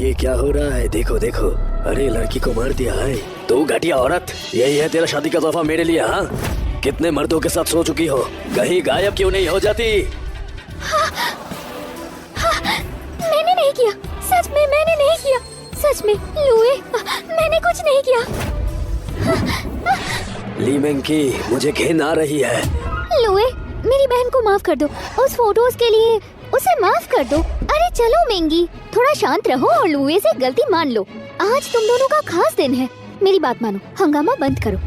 ये क्या हो रहा है? देखो देखो, अरे लड़की को मार दिया है। तो घटिया औरत, यही है तेरा शादी का तोहफा मेरे लिए? हाँ, कितने मर्दों के साथ सो चुकी हो, कहीं गायब क्यों नहीं हो जाती? मैंने नहीं किया, सच में मैंने नहीं किया, सच में लुए, मैंने कुछ नहीं किया। ली मेंकी, मुझे घिन आ रही है। लुए, मेरी बहन को माफ कर दो, उस फोटोज के लिए उसे माफ कर दो। अरे चलो मेंगी, थोड़ा शांत रहो और लुए से गलती मान लो। आज तुम दोनों का खास दिन है, मेरी बात मानो, हंगामा बंद करो।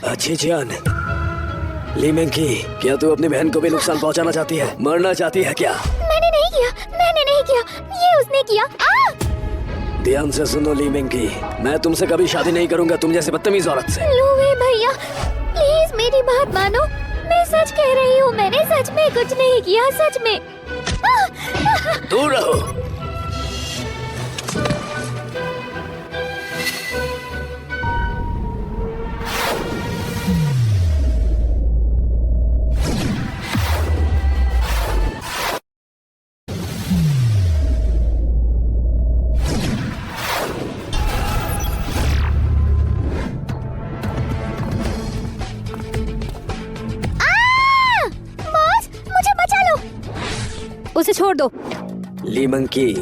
अच्छी जान, ली मेंकी, क्या तू अपनी बहन को भी नुकसान पहुंचाना चाहती है? मरना चाहती है क्या? मैंने नहीं किया, मैंने नहीं किया, ये उसने किया। ध्यान से सुनो ली मेंकी, मैं तुमसे कभी शादी नहीं करूंगा, तुम जैसे बदतमीज औरत से। लुए भैया, प्लीज मेरी बात मानो, मैं सच कह रही हूँ, मैंने सच में कुछ नहीं किया, सच में। दूर रहो। उसे छोड़ दो। ली मंकी,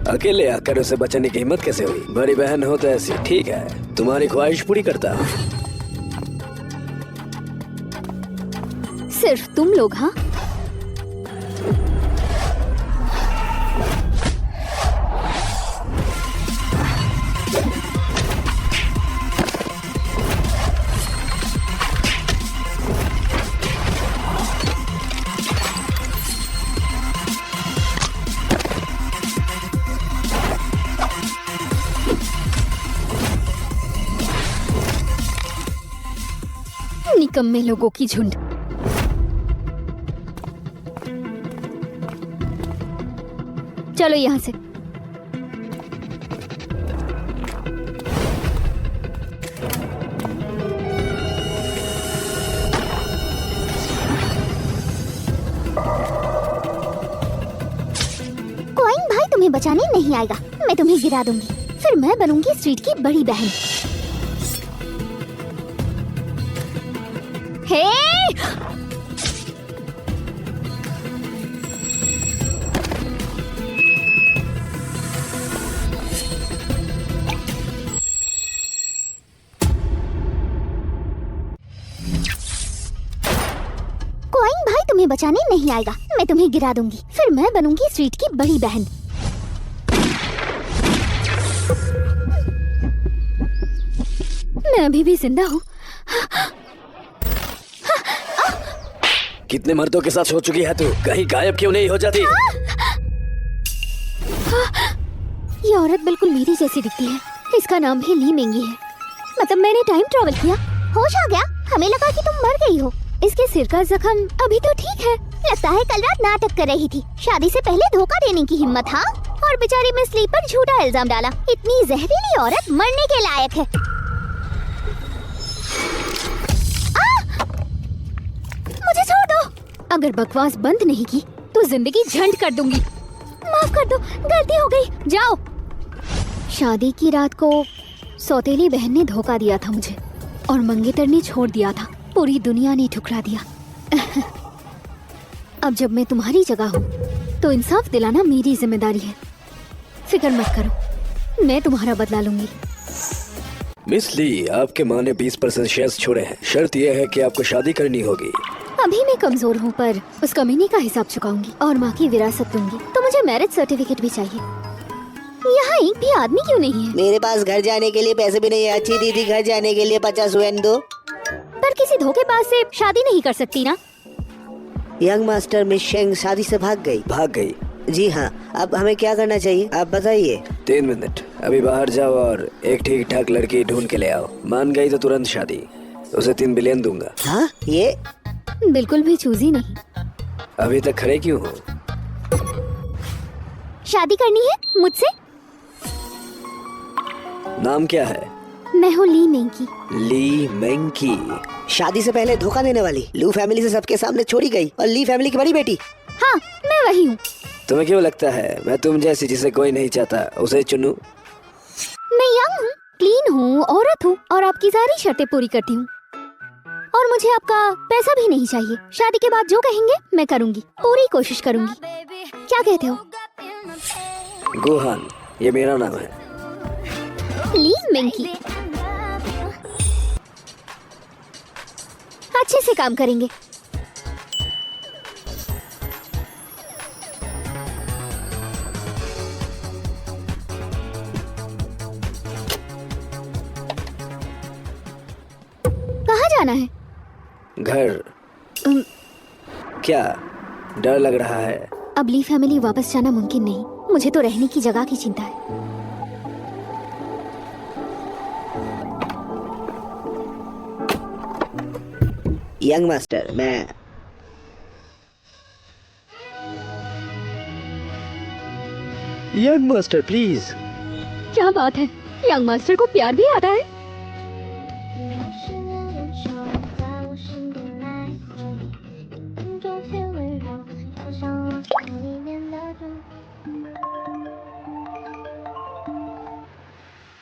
अकेले आकर उसे बचाने की हिम्मत कैसे हुई? बड़ी बहन हो तो ऐसी, ठीक है, तुम्हारी ख्वाहिश पूरी करता हूँ। सिर्फ तुम लोग? हाँ, निकम्मे लोगों की झुंड। चलो यहाँ से। कोइन भाई तुम्हें बचाने नहीं आएगा, मैं तुम्हें गिरा दूंगी, फिर मैं बनूंगी स्ट्रीट की बड़ी बहन। हे! कोइन भाई तुम्हें बचाने नहीं आएगा, मैं तुम्हें गिरा दूंगी, फिर मैं बनूंगी स्ट्रीट की बड़ी बहन। मैं अभी भी जिंदा हूँ। कितने मर्दों के साथ हो चुकी है तू, कहीं गायब क्यों नहीं हो जाती? ये औरत बिल्कुल मेरी जैसी दिखती है, इसका नाम भी ली मेंगी है। मतलब मैंने टाइम ट्रैवल किया, होश आ गया, हमें लगा कि तुम मर गई हो। इसके सिर का जख्म अभी तो ठीक है, लगता है कल रात नाटक कर रही थी, शादी से पहले धोखा देने की हिम्मत। हाँ, और बेचारी मिस ली पर झूठा इल्जाम डाला। इतनी जहरीली औरत मरने के लायक है। मुझे छोड़ दो। अगर बकवास बंद नहीं की तो जिंदगी झंड कर दूंगी। माफ कर दो, गलती हो गई, जाओ। शादी की रात को सौतेली बहन ने धोखा दिया था मुझे, और मंगेतर ने छोड़ दिया था, पूरी दुनिया ने ठुकरा दिया। अब जब मैं तुम्हारी जगह हूँ तो इंसाफ दिलाना मेरी जिम्मेदारी है। फिक्र मत करो, मैं तुम्हारा बदला लूंगी। मिस ली, आपके माँ ने 20% शेयर्स छोड़े हैं, शर्त यह है कि आपको शादी करनी होगी। अभी मैं कमजोर हूँ, पर उस कमीने का हिसाब चुकाऊंगी और माँ की विरासत दूंगी। तो मुझे मैरिज सर्टिफिकेट भी चाहिए। यहाँ एक भी आदमी क्यों नहीं है? मेरे पास घर जाने के लिए पैसे भी नहीं है। अच्छी दीदी, घर जाने के लिए 50 युएन दो। पर किसी धोखेबाज से शादी नहीं कर सकती ना? यंग मास्टर मिस शेंग शादी से भाग गई। भाग गई? जी हाँ, अब हमें क्या करना चाहिए आप बताइए। 3 मिनट, अभी बाहर जाओ और एक ठीक ठाक लड़की ढूंढ के ले आओ। मान गई तो तुरंत शादी, उसे 3 बिलियन दूंगा। हाँ, ये बिल्कुल भी चूजी नहीं। अभी तक खड़े क्यों हो? शादी करनी है मुझसे? नाम क्या है? मैं हूँ ली मेंकी। ली मेंकी? शादी से पहले धोखा देने वाली, लू फैमिली से सबके सामने छोड़ी गई और ली फैमिली की बड़ी बेटी। हाँ, मैं वही हूँ। तुम्हें क्यों लगता है मैं तुम जैसी जिसे कोई नहीं चाहता उसे चुनूं? मैं यंग हूँ, क्लीन हूँ, औरत हूँ और आपकी सारी शर्तें पूरी करती हूँ। और मुझे आपका पैसा भी नहीं चाहिए। शादी के बाद जो कहेंगे मैं करूँगी, पूरी कोशिश करूँगी। क्या कहते हो? गुहान, ये मेरा नाम है। ली मिंकी। अच्छे से काम करेंगे। कहाँ जाना है? घर। क्या डर लग रहा है? अब ली फैमिली वापस जाना मुमकिन नहीं। मुझे तो रहने की जगह की चिंता है। यंग मास्टर, मैं यंग मास्टर प्लीज। क्या बात है, यंग मास्टर को प्यार भी आता है।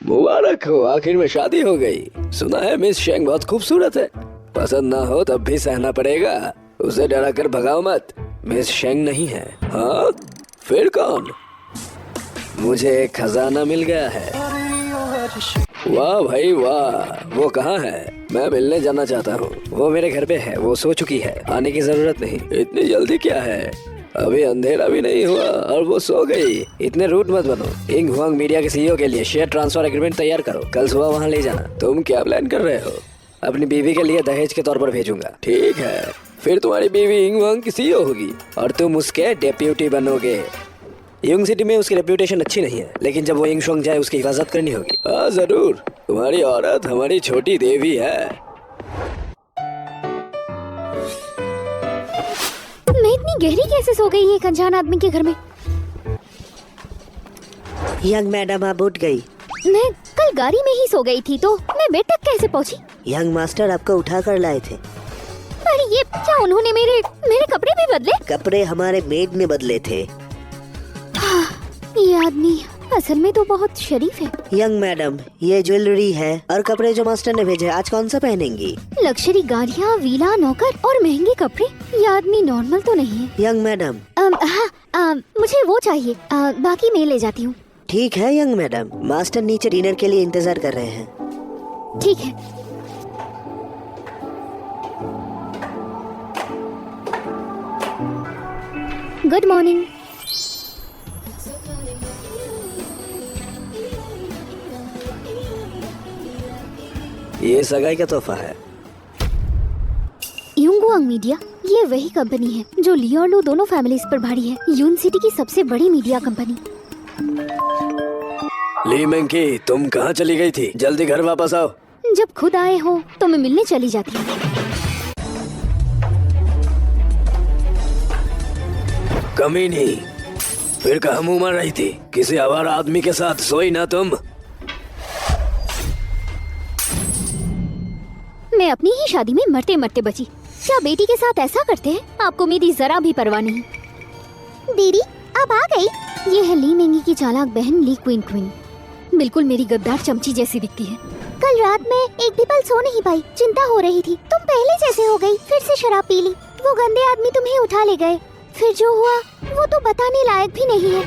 मुबारक हो, आखिर में शादी हो गई। सुना है मिस शेंग बहुत खूबसूरत है। पसंद ना हो तब भी सहना पड़ेगा। उसे डरा कर भगाओ मत। मिस शेंग नहीं है। हाँ, फिर कौन? मुझे एक खजाना मिल गया है। वाह भाई वाह, वो कहाँ है? मैं मिलने जाना चाहता हूँ। वो मेरे घर पे है, वो सो चुकी है, आने की जरूरत नहीं। इतनी जल्दी क्या है? अभी अंधेरा भी नहीं हुआ और वो सो गई। इतने रूट मत बनो। इंग हुआंग मीडिया के सीईओ के लिए शेयर ट्रांसफर एग्रीमेंट तैयार करो। कल सुबह वहाँ ले जाना। तुम क्या प्लान कर रहे हो? अपनी बीवी के लिए दहेज के तौर पर भेजूंगा। ठीक है, फिर तुम्हारी बीवी इंग हुआंग की सीईओ होगी और तुम उसके डेप्यूटी बनोगे। युंग सिटी में उसकी रेप्यूटेशन अच्छी नहीं है, लेकिन जब वो इंग शुआंग जाए उसकी हिफाजत करनी होगी। हाँ जरूर, तुम्हारी औरत हमारी छोटी देवी है। मैं इतनी गहरी कैसे सो गई एक अनजान आदमी के घर में? यंग मैडम, आप उठ गई। मैं कल गाड़ी में ही सो गई थी, तो मैं बेड तक कैसे पहुंची? यंग मास्टर आपको उठा कर लाए थे। अरे ये क्या, उन्होंने मेरे कपड़े भी बदले? कपड़े हमारे मेड ने बदले थे। ये आदमी असल में तो बहुत शरीफ है। यंग मैडम, ये ज्वेलरी है और कपड़े जो मास्टर ने भेजे, आज कौन सा पहनेंगी? लग्जरी गाड़ियाँ, वीला, नौकर और महंगे कपड़े। ये आदमी नॉर्मल तो नहीं है। यंग मैडम, हाँ, मुझे वो चाहिए। बाकी मैं ले जाती हूँ। ठीक है यंग मैडम, मास्टर नीचे डिनर के लिए इंतजार कर रहे हैं। ठीक है। Good morning. ये सगाई का तोहफा है। युंग हुआंग मीडिया, ये वही कंपनी है जो ली और लू दोनों फैमिलीज पर भारी है। यून सिटी की सबसे बड़ी मीडिया कंपनी। ली मिंकी, तुम कहाँ चली गई थी? जल्दी घर वापस आओ। जब खुद आए हो तो मैं मिलने चली जाती हूँ। कमी नहीं, फिर कहाँ मुँह मार रही थी? किसी आवारा आदमी के साथ सोई ना तुम? मैं अपनी ही शादी में मरते मरते बची। क्या बेटी के साथ ऐसा करते हैं? आपको मेरी जरा भी परवाह नहीं। दीदी, आप आ गई। ये है ली मेंगी की चालाक बहन ली क्विन क्विन। बिल्कुल मेरी गद्दार चमची जैसी दिखती है। कल रात में एक भी पल सो नहीं पाई, चिंता हो रही थी। तुम पहले जैसे हो गई, फिर से शराब पी ली। वो गंदे आदमी तुम्हें उठा ले गए। फिर जो हुआ वो तो बताने लायक भी नहीं है।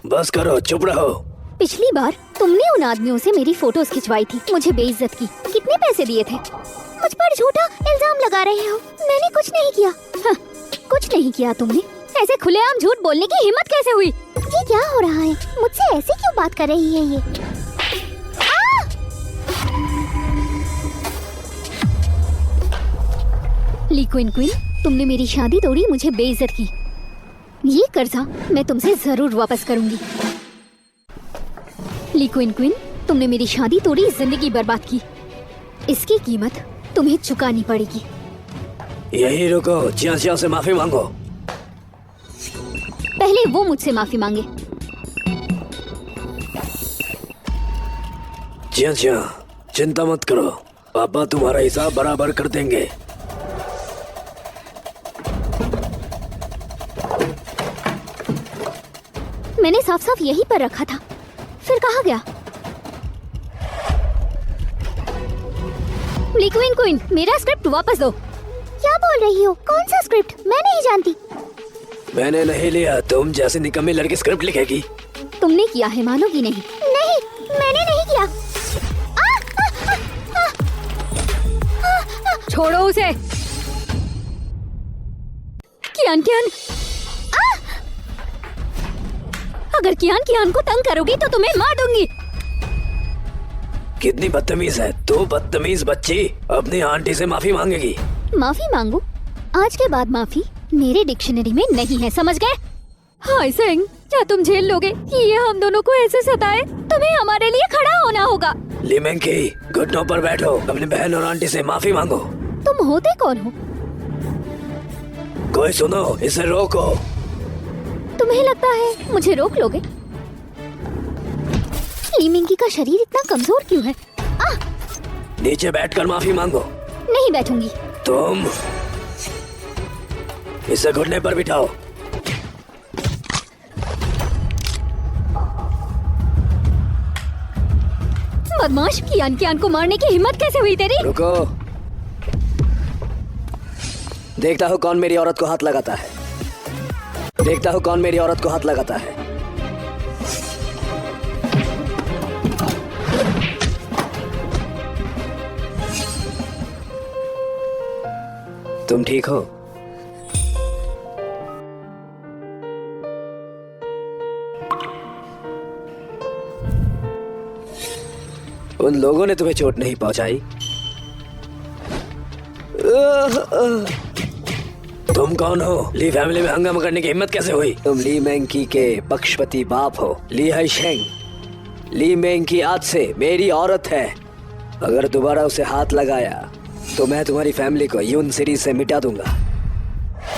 बस करो, चुप रहो। पिछली बार तुमने उन आदमियों से मेरी फोटोज खिंचवाई थी, मुझे बेइज्जत की। कितने पैसे दिए थे? मुझ पर झूठा इल्जाम लगा रहे हो। मैंने कुछ नहीं किया। हाँ, कुछ नहीं किया तुमने। ऐसे खुलेआम झूठ बोलने की हिम्मत कैसे हुई? ये क्या हो रहा है? मुझसे ऐसे क्यों बात कर रही है ये? ली क्विन क्विन, तुमने मेरी शादी तोड़ी, मुझे बेइज्जत की। ये कर्जा मैं तुमसे जरूर वापस करूंगी। ली क्विन क्विन, तुमने मेरी शादी तोड़ी, जिंदगी बर्बाद की। इसकी कीमत तुम्हें चुकानी पड़ेगी। यही रुको, जिया जिया से माफी मांगो। पहले वो मुझसे माफी मांगे। जिया जिया, चिंता मत करो, पापा तुम्हारा हिसाब बराबर कर देंगे। मैंने साफ साफ यहीं पर रखा था, फिर कहाँ गया? लिक्विन क्वीन, मेरा स्क्रिप्ट वापस दो। क्या बोल रही हो? कौन सा स्क्रिप्ट? मैं नहीं जानती। मैंने नहीं लिया, तुम जैसे निकम्मी लड़की स्क्रिप्ट लिखेगी। तुमने किया है, मानोगी नहीं। नहीं, मैंने नहीं किया। छोड़ो उसे। कियान कियान, अगर कियान को तंग करोगी तो तुम्हें मार दूंगी। कितनी बदतमीज है तू, बदतमीज बच्ची। अपनी आंटी से माफी मांगेगी। माफी मांगू? आज के बाद माफी मेरे डिक्शनरी में नहीं है, समझ गए? हाय सेंग, क्या तुम झेल लोगे? ये हम दोनों को ऐसे सताए? तुम्हें हमारे लिए खड़ा होना होगा। ली मेंकी, घुटनों पर बैठो, अपनी बहन और आंटी से माफी मांगो। तुम होते कौन हो? कोई सुनो, इसे रोको। तुम्हें लगता है मुझे रोक लोगे? ली मिंकी का शरीर इतना कमजोर क्यों है? नीचे बैठकर माफी मांगो। नहीं बैठूंगी। तुम इसे घुटने पर बिठाओ। बदमाश, कियान को मारने की हिम्मत कैसे हुई तेरी? रुको, देखता हूँ कौन मेरी औरत को हाथ लगाता है। देखता हूँ कौन मेरी औरत को हाथ लगाता है। तुम ठीक हो? उन लोगों ने तुम्हें चोट नहीं पहुंचाई? तुम कौन हो? ली फैमिली में हंगामा करने की हिम्मत कैसे हुई? तुम ली मेंकी के पक्षपति बाप हो, ली हाईशेंग। ली मेंकी आज से मेरी औरत है। अगर दोबारा उसे हाथ लगाया तो मैं तुम्हारी फैमिली को यून सिटी से मिटा दूंगा।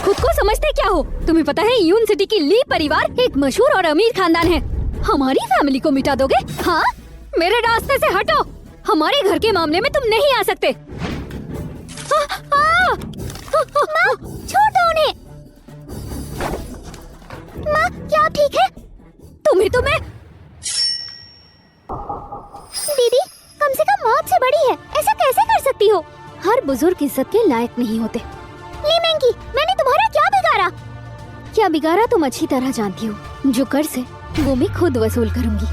खुद को समझते क्या हो? तुम्हें पता है यून सिटी की ली परिवार एक मशहूर और अमीर खानदान है। हमारी फैमिली को मिटा दोगे? हाँ, मेरे रास्ते से हटो। हमारे घर के मामले में तुम नहीं आ सकते। माँ, छोड़ो उन्हें। माँ, क्या ठीक है? तुम्हें दीदी, कम से कम मौत से बड़ी है, ऐसा कैसे कर सकती हो? हर बुजुर्ग इज्जत के लायक नहीं होते। ली मेंकी, मैंने तुम्हारा क्या बिगाड़ा? क्या बिगाड़ा तुम अच्छी तरह जानती हो। जो कर्ज है वो मैं खुद वसूल करूंगी।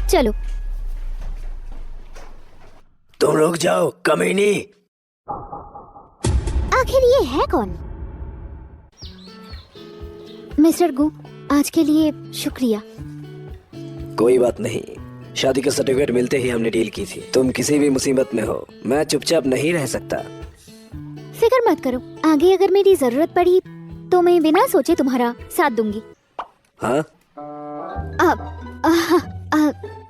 चलो। तुम रुक जाओ कमीनी। आखिर ये है कौन? मिस्टर गु, आज के लिए शुक्रिया। कोई बात नहीं, शादी का सर्टिफिकेट मिलते ही हमने डील की थी। तुम किसी भी मुसीबत में हो, मैं चुपचाप नहीं रह सकता। फिक्र मत करो, आगे अगर मेरी जरूरत पड़ी तो मैं बिना सोचे तुम्हारा साथ दूंगी। हाँ?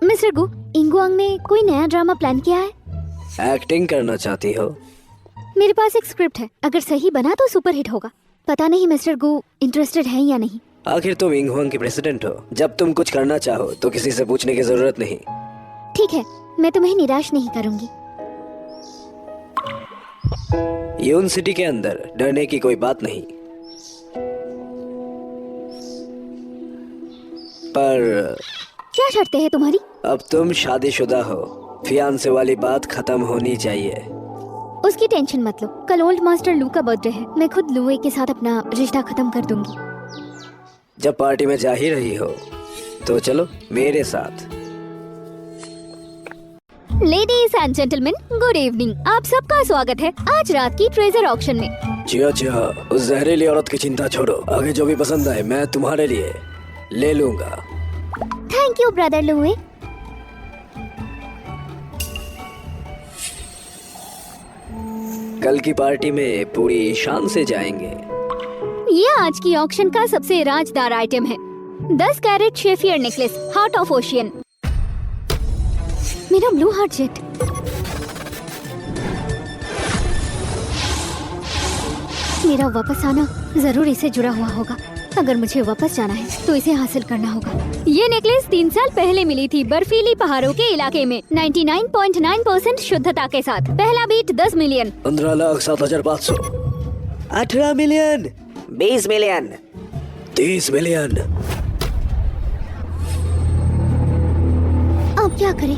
मिस्टर गु, इंगुआंग ने कोई नया ड्रामा प्लान किया है? एक्टिंग करना चाहती हो? मेरे पास एक स्क्रिप्ट है, अगर सही बना तो सुपर हिट होगा। पता नहीं मिस्टर गु इंटरेस्टेड है या नहीं। आखिर तुम इंगुआंग की प्रेसिडेंट हो, जब तुम कुछ करना चाहो तो किसी से पूछने की जरूरत नहीं। ठीक है, मैं तुम्हें निराश नहीं करूंगी। यून सिटी के अंदर डरने की कोई बात नहीं, पर क्या शर्तें हैं तुम्हारी? अब तुम शादीशुदा हो, फियांसे वाली बात खत्म होनी चाहिए। उसकी टेंशन मत लो, कल ओल्ड मास्टर लू का बर्थडे है, मैं खुद लुए के साथ अपना रिश्ता खत्म कर दूंगी। जब पार्टी में जा ही रही हो तो चलो मेरे साथ। Ladies and gentleman, good evening. आप सबका स्वागत है आज रात की ट्रेजर ऑक्शन में। जिया जिया, उस जहरीली औरत की चिंता छोड़ो, आगे जो भी पसंद आए मैं तुम्हारे लिए ले लूंगा। थैंक यू ब्रदर लुए। कल की पार्टी में पूरी शान से जाएंगे। ये आज की ऑक्शन का सबसे राजदार आइटम है, 10 carat sapphire necklace, heart of ocean. मेरा ब्लू हार्ट जेट। मेरा वापस आना जरूर इसे जुड़ा हुआ होगा। अगर मुझे वापस जाना है तो इसे हासिल करना होगा। ये नेकलेस 3 साल पहले मिली थी बर्फीली पहाड़ों के इलाके में 99.9% शुद्धता के साथ। पहला beat 10 million, 15,07,500, 18 million, 20 million, 30 million, क्या करें?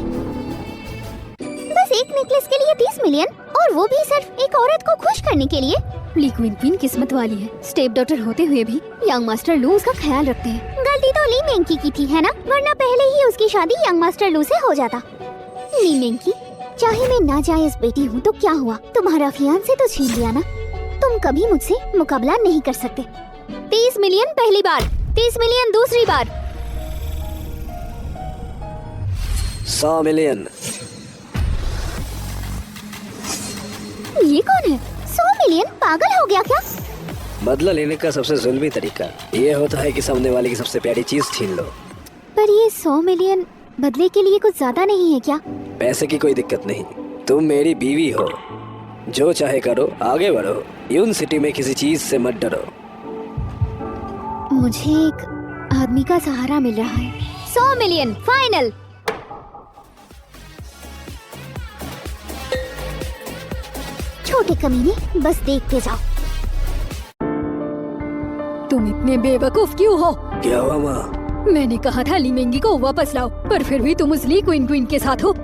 बस एक नेकलेस के लिए 30 मिलियन, और वो भी सिर्फ एक औरत को खुश करने के लिए। ली क्विन किस्मत वाली है। स्टेप डॉटर होते हुए भी यंग मास्टर लू उसका ख्याल रखते हैं। गलती तो ली मेंकी की थी, है ना? वरना पहले ही उसकी शादी यंग मास्टर लू से हो जाता। ली मेंकी, चाहे मैं नाजायज बेटी हूँ तो क्या हुआ? तुम्हारा फियांसे तो छीन लिया ना। तुम कभी मुझसे मुकाबला नहीं कर सकते। 30 मिलियन पहली बार, 30 मिलियन दूसरी बार। 100 मिलियन। ये कौन है? 100 मिलियन? पागल हो गया क्या? बदला लेने का सबसे जुल्मी तरीका ये होता है कि सामने वाले की सबसे प्यारी चीज छीन लो। पर ये 100 मिलियन बदले के लिए कुछ ज्यादा नहीं है क्या? पैसे की कोई दिक्कत नहीं, तुम मेरी बीवी हो। जो चाहे करो, आगे बढ़ो। यून सिटी में किसी चीज से मत डरो। मुझे एक आदमी का सहारा मिल रहा है। 100 मिलियन फाइनल। छोटे कमीने, बस देखते जाओ। तुम इतने बेवकूफ क्यों हो? क्या हुआ माँ? मैंने कहा था ली मेंगी को वापस लाओ, पर फिर भी तुम उस ली क्वीन के साथ हो।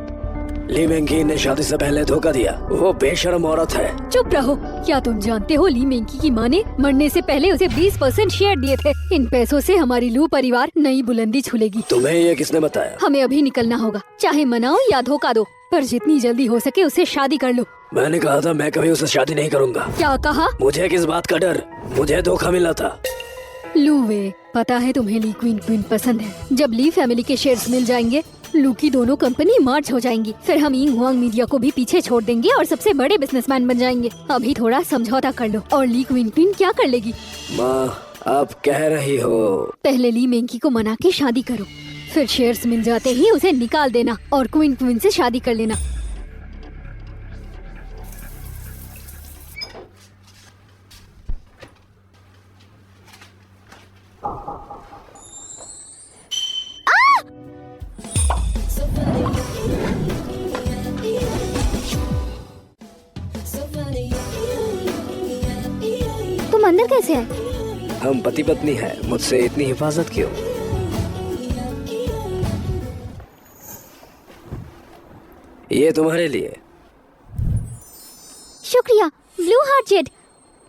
ली मेंगी ने शादी से पहले धोखा दिया। वो बेशर्म औरत है। चुप रहो। क्या तुम जानते हो ली मेंगी की माँ ने मरने से पहले उसे 20% शेयर दिए थे। इन पैसों से हमारी लू परिवार नई बुलंदी छूलेगी। तुम्हें ये किसने बताया? हमें अभी निकलना होगा, चाहे मनाओ या धोखा दो, पर जितनी जल्दी हो सके उससे शादी कर लो। मैंने कहा था मैं कभी उससे शादी नहीं करूंगा। क्या कहा? मुझे किस बात का डर? मुझे धोखा मिला था। लूवे, पता है तुम्हें ली क्वीन पसंद है। जब ली फैमिली के शेयर्स मिल जाएंगे, लू की दोनों कंपनी मर्ज हो जाएंगी। फिर हम यिंग हुआंग मीडिया को भी पीछे छोड़ देंगे और सबसे बड़े बिजनेसमैन बन जाएंगे। अभी थोड़ा समझौता कर लो। और ली क्वीन क्या कर लेगी? माँ, आप कह रही हो? पहले ली मेंकी को मना के शादी करो, फिर शेयर्स मिल जाते ही उसे निकाल देना और क्वीन से शादी कर लेना। तुम अंदर कैसे आए? हम पति पत्नी हैं, मुझसे इतनी हिफाजत क्यों? ये तुम्हारे लिए। शुक्रिया ब्लू हार्ट जेट,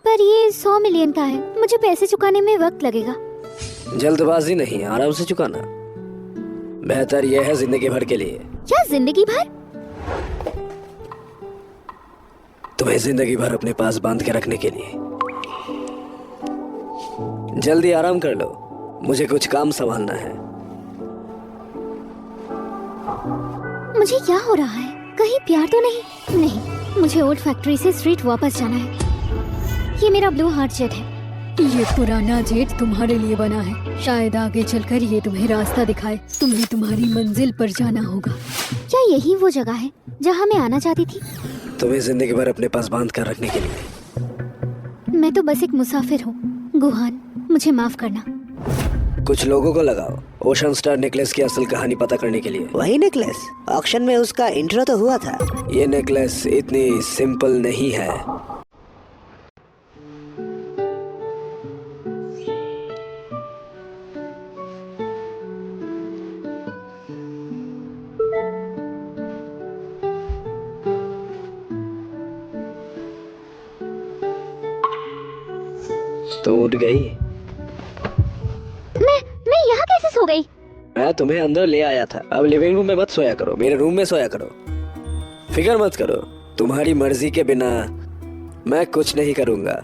पर ये 100 मिलियन का है। मुझे पैसे चुकाने में वक्त लगेगा। जल्दबाजी नहीं, आराम से चुकाना। बेहतर यह है जिंदगी भर के लिए। क्या जिंदगी भर? तुम्हें जिंदगी भर अपने पास बांध के रखने के लिए। जल्दी आराम कर लो, मुझे कुछ काम संभालना है। मुझे क्या हो रहा है? कहीं प्यार तो नहीं? नहीं, मुझे ओल्ड फैक्ट्री से स्ट्रीट वापस जाना है। ये मेरा ब्लू हार्ट जेट है। ये पुराना जेट तुम्हारे लिए बना है। शायद आगे चलकर ये तुम्हें रास्ता दिखाए। तुम्हें तुम्हारी मंजिल पर जाना होगा। क्या यही वो जगह है जहाँ मैं आना चाहती थी? तुम्हें जिंदगी भर अपने पास बांध कर रखने के लिए। मैं तो बस एक मुसाफिर हूँ। गुहान, मुझे माफ करना। कुछ लोगों को लगाओ ओशन स्टार नेकलेस की असल कहानी पता करने के लिए। वही नेकलेस? ऑक्शन में उसका इंट्रो तो हुआ था। ये नेकलेस इतनी सिंपल नहीं है। तो उठ गई? मैं यहाँ कैसे सो गई? मैं तुम्हें अंदर ले आया था। अब लिविंग रूम में मत सोया करो, मेरे रूम में सोया करो। फिक्र मत करो, तुम्हारी मर्जी के बिना मैं कुछ नहीं करूंगा।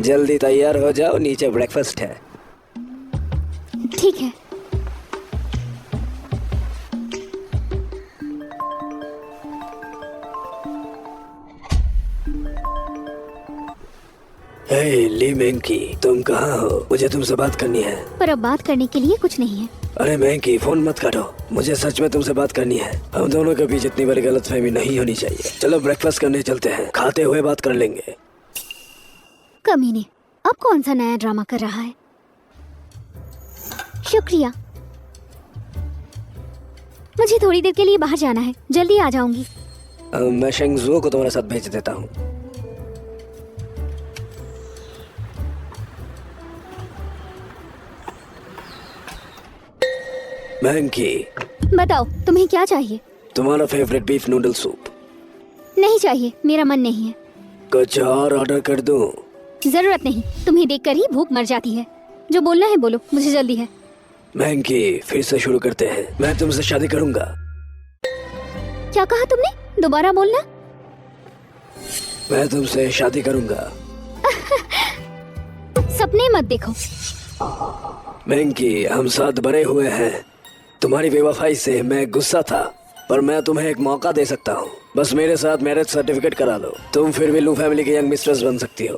जल्दी तैयार हो जाओ, नीचे ब्रेकफास्ट है। ठीक है। हे ली मेंकी, तुम कहाँ हो? मुझे तुमसे बात करनी है। पर अब बात करने के लिए कुछ नहीं है। अरे मेंकी, फोन मत काटो, मुझे सच में तुमसे बात करनी है। हम दोनों के बीच इतनी बड़ी गलतफहमी नहीं होनी चाहिए। चलो ब्रेकफास्ट करने चलते हैं, खाते हुए बात कर लेंगे। कमीने, अब कौन सा नया ड्रामा कर रहा है? शुक्रिया। मुझे थोड़ी देर के लिए बाहर जाना है, जल्दी आ जाऊंगी। मैं शेंगजुओ को तुम्हारे साथ भेज देता हूँ। मैंकी, बताओ तुम्हें क्या चाहिए? तुम्हारा फेवरेट बीफ नूडल सूप। नहीं चाहिए, मेरा मन नहीं है। कुछ और ऑर्डर कर दूं? जरूरत नहीं, तुम्हें देखकर ही भूख मर जाती है। जो बोलना है बोलो, मुझे जल्दी है। मैंकी, फिर से शुरू करते हैं। मैं तुमसे शादी करूंगा। क्या कहा तुमने? दोबारा बोलना। मैं तुमसे शादी करूंगा। सपने मत देखो। मैंकी, हम साथ बड़े हुए हैं। तुम्हारी बेवफाई से मैं गुस्सा था, पर मैं तुम्हें एक मौका दे सकता हूँ। बस मेरे साथ मैरिज सर्टिफिकेट करा लो, तुम फिर भी लू फैमिली की यंग मिस्ट्रेस बन सकती हो।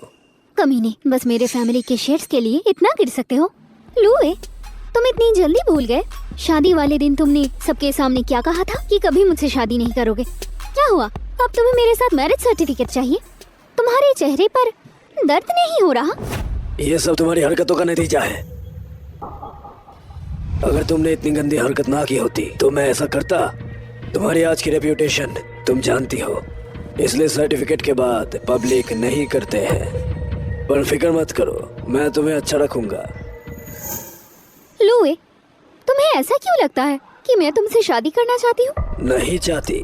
कमीने, बस मेरे फैमिली के शेयर्स के लिए इतना गिर सकते हो? लूए, तुम इतनी जल्दी भूल गए? शादी वाले दिन तुमने सबके सामने क्या कहा था कि कभी मुझसे शादी नहीं करोगे? क्या हुआ? अब तुम्हें मेरे साथ मैरिज सर्टिफिकेट चाहिए? तुम्हारे चेहरे पर दर्द नहीं हो रहा? ये सब तुम्हारी हरकतों का नतीजा है। अगर तुमने इतनी गंदी हरकत ना की होती तो मैं ऐसा करता? तुम्हारी आज की रेप्यूटेशन तुम जानती हो, इसलिए सर्टिफिकेट के बाद पब्लिक नहीं करते हैं। पर फिक्र मत करो, मैं तुम्हें अच्छा रखूंगा। लूए, तुम्हें ऐसा क्यों लगता है कि मैं तुमसे शादी करना चाहती हूँ? नहीं चाहती।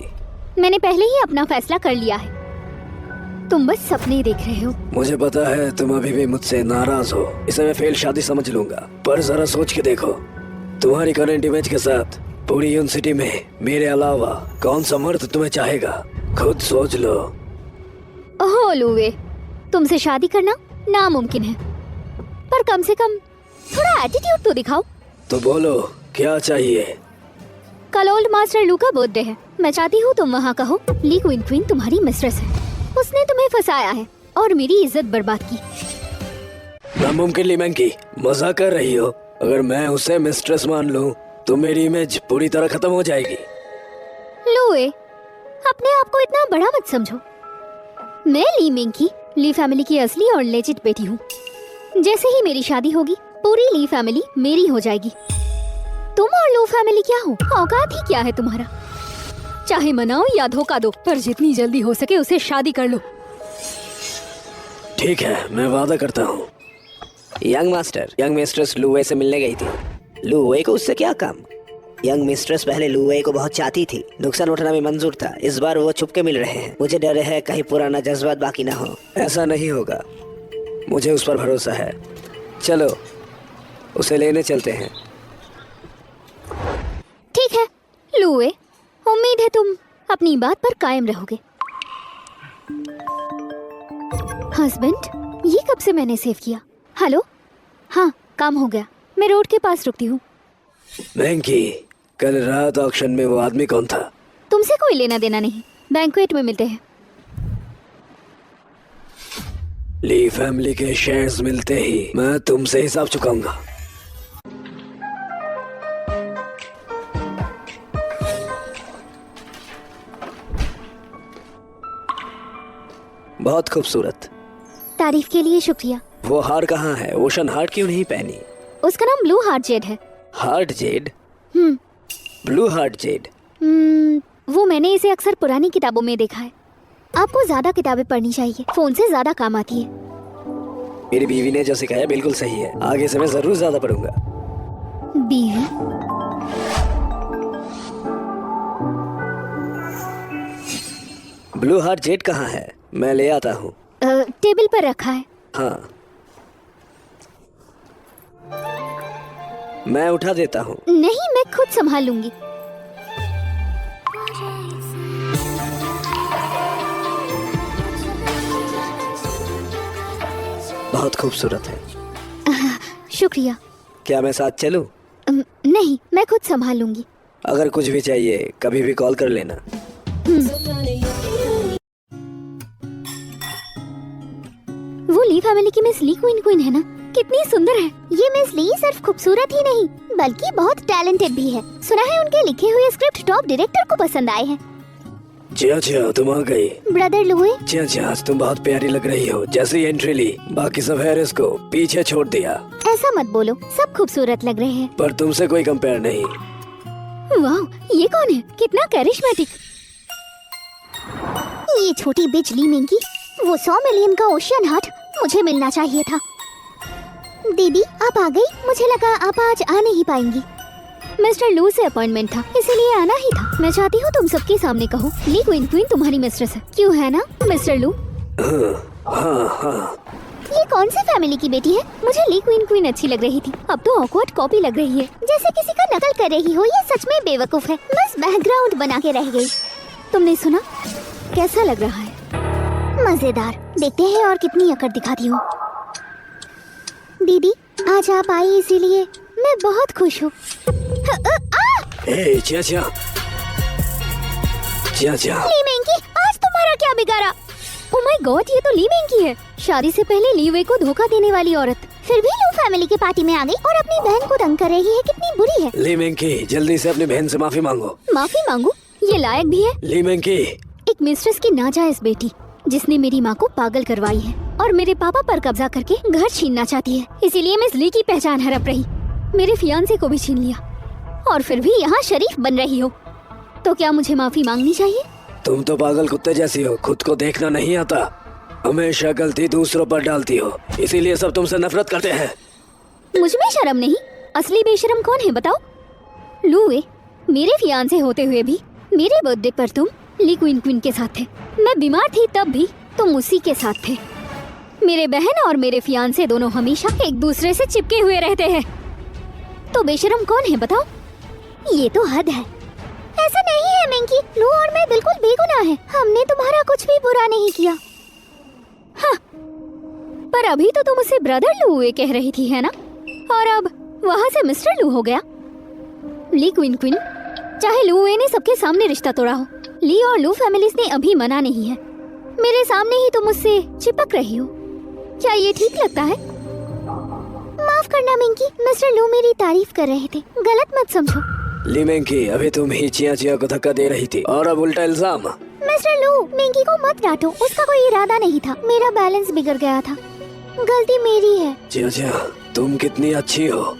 मैंने पहले ही अपना फैसला कर लिया है। तुम बस सपने देख रहे हो। मुझे पता है तुम अभी भी मुझसे नाराज हो, इसे मैं फेल शादी समझ लूंगा। पर जरा सोच के देखो, तुम्हारी करंट इमेज के साथ पूरी यूनिवर्सिटी में मेरे अलावा कौन सा मर्द तुम्हें चाहेगा? खुद सोच लो। ओह लूए, तुमसे शादी करना नामुमकिन है, पर कम से कम थोड़ा एटीट्यूड तो दिखाओ। तो बोलो, क्या चाहिए? कल ओल्ड मास्टर लू का बर्थडे है। मैं चाहती हूँ तुम वहाँ कहो ली क्वीन तुम्हारी मिस्ट्रेस है, उसने तुम्हें फंसाया है और मेरी इज्जत बर्बाद की। नामुमकिन ली मैंकी, मजाक कर रही हो? अगर मैं उसे मिस्ट्रेस मान लूं तो मेरी इमेज पूरी तरह खत्म हो जाएगी। लूए, अपने आप को इतना बड़ा मत समझो। मैं ली मिंकी, ली फैमिली की असली और लेजिट बेटी हूँ। जैसे ही मेरी शादी होगी, पूरी ली फैमिली मेरी हो जाएगी। तुम और लू फैमिली क्या हो? औकात ही क्या है तुम्हारा? चाहे मनाओ या धोखा दो, पर जितनी जल्दी हो सके उसे शादी कर लो। ठीक है, मैं वादा करता हूँ। यंग मास्टर, यंग मिस्ट्रेस लुवे से मिलने गई थी। लुवे को उससे क्या काम? यंग मिस्ट्रेस पहले लुवे को बहुत चाहती थी, नुकसान उठाना भी मंजूर था। इस बार वो छुप के मिल रहे हैं। मुझे डर है कहीं पुराना जज्बात बाकी ना हो। ऐसा नहीं होगा, मुझे उस पर भरोसा है। चलो उसे लेने चलते हैं। ठीक है लूए, उम्मीद है तुम अपनी बात पर कायम रहोगे। हस्बैंड, ये कब से मैंने सेव किया? हेलो, हाँ काम हो गया, मैं रोड के पास रुकती हूँ। मैंकी, कल रात ऑक्शन में वो आदमी कौन था? तुमसे कोई लेना देना नहीं, बैंक्वेट में मिलते हैं। ली फैमिली के शेयर्स मिलते ही मैं तुमसे हिसाब चुकाऊंगा। बहुत खूबसूरत। तारीफ के लिए शुक्रिया। वो हार कहाँ है? ओशन हार्ट क्यों नहीं पहनी? उसका नाम ब्लू हार्ट जेड है। Heart Z? Blue heart Z? वो मैंने इसे अक्सर पुरानी किताबों में देखा है। आपको ज्यादा किताबें पढ़नी चाहिए, फोन से ज्यादा काम आती है। मेरी बीवी ने जो सिखाया बिल्कुल सही है, आगे से मैं जरूर ज्यादा पढ़ूंगा। बीवी? ब्लू हार्ट जेड कहाँ है? मैं ले आता हूँ। टेबल पर रखा है। हाँ, मैं उठा देता हूँ। नहीं, मैं खुद संभाल लूंगी। बहुत खूबसूरत है। शुक्रिया। क्या मैं साथ चलूं? नहीं, मैं खुद संभाल लूंगी। अगर कुछ भी चाहिए कभी भी कॉल कर लेना। वो ली फैमिली की मिस ली क्वीन है ना? कितनी सुंदर है। ये मिस ली सिर्फ खूबसूरत ही नहीं बल्कि बहुत टैलेंटेड भी है। सुना है उनके लिखे हुए स्क्रिप्ट टॉप डायरेक्टर को पसंद आए हैं। जी तुम आ गई। Brother Louis. जी आज तुम बहुत प्यारी लग रही हो। जैसे ही एंट्री ली बाकी सब हैरिस को पीछे छोड़ दिया। ऐसा मत बोलो, सब खूबसूरत लग रहे हैं। पर तुमसे कोई कंपेयर नहीं। वाह, ये कौन है? कितना कैरिश्मेटिक। ये छोटी बिच ली मिंकी, वो 100 मिलियन का ओशियन हार्ट मुझे मिलना चाहिए था। दीदी आप आ गई? मुझे लगा आप आज आ नहीं पाएंगी। मिस्टर लू से अपॉइंटमेंट था, इसीलिए आना ही था। मैं चाहती हूँ तुम सबके सामने कहो ली क्वीन क्वीन तुम्हारी मिस्ट्रेस है, क्यों है ना मिस्टर लू? ये कौन सी फैमिली की बेटी है? मुझे ली क्वीन क्वीन अच्छी लग रही थी, अब तो ऑकवर्ड कॉपी लग रही है, जैसे किसी का नकल कर रही हो। ये सच में बेवकूफ है, बस बैकग्राउंड बना के रह गई। तुमने सुना? कैसा लग रहा है? मजेदार। देखते हैं और कितनी अकड़ दिखाती हो। दीदी आज आप आई इसीलिए मैं बहुत खुश हूँ। चाचा चाचा, ली मेंगी, आज तुम्हारा क्या बिगाड़ा? ओह माय गॉड, ये तो ली मेंगी है, शादी से पहले ली वे को धोखा देने वाली औरत, फिर भी लू फैमिली की पार्टी में आ गई और अपनी बहन को तंग कर रही है। कितनी बुरी है। ली मेंगी, जल्दी से अपनी बहन से माफी मांगो। माफी मांगू? ये लायक भी है? ली मेंगी, एक मिस्ट्रेस की नाजायज बेटी जिसने मेरी माँ को पागल करवाई है और मेरे पापा पर कब्जा करके घर छीनना चाहती है, इसीलिए मिस ली की पहचान हड़प रही, मेरे फियांसे को भी छीन लिया और फिर भी यहाँ शरीफ बन रही हो, तो क्या मुझे माफी मांगनी चाहिए? तुम तो पागल कुत्ते जैसी हो, खुद को देखना नहीं आता, हमेशा गलती दूसरों पर डालती हो, इसीलिए सब तुमसे नफरत करते हैं। मुझ में शर्म नहीं? असली बेशरम कौन है बताओ? लूए, मेरे फियांसे होते हुए भी मेरे बर्थडे पर तुम ली क्वीन क्वीन के साथ थे, मैं बीमार थी तब भी तुम उसी के साथ थे। मेरे बहन और मेरे फियांसे दोनों हमेशा एक दूसरे से चिपके हुए रहते हैं, तो बेशरम कौन है बताओ? ये तो हद है। ऐसा नहीं है मिंकी, लू और मैं बिल्कुल बेगुनाह हैं, हमने तुम्हारा कुछ भी बुरा नहीं किया। हाँ, पर अभी तो तुम उसे ब्रदर लू कह रही थी है ना, और अब वहाँ से मिस्टर लू हो गया। ली क्वीन क्वीन, चाहे लू ने सबके सामने रिश्ता तोड़ा हो, ली और लू फैमिलीज ने अभी मना नहीं है, मेरे सामने ही तुम मुझसे चिपक रही हो, क्या ये ठीक लगता है? माफ करना मिंकी, मिस्टर लू मेरी तारीफ कर रहे थे, गलत मत समझो। ली मेंगी, अभी तुम ही चिया चिया को धक्का दे रही थी और अब उल्टा इल्जाम। मिस्टर लू, मिंकी को मत डांटो, उसका कोई इरादा नहीं था, मेरा बैलेंस बिगड़ गया था, गलती मेरी है। चिया चिया, तुम कितनी अच्छी हो,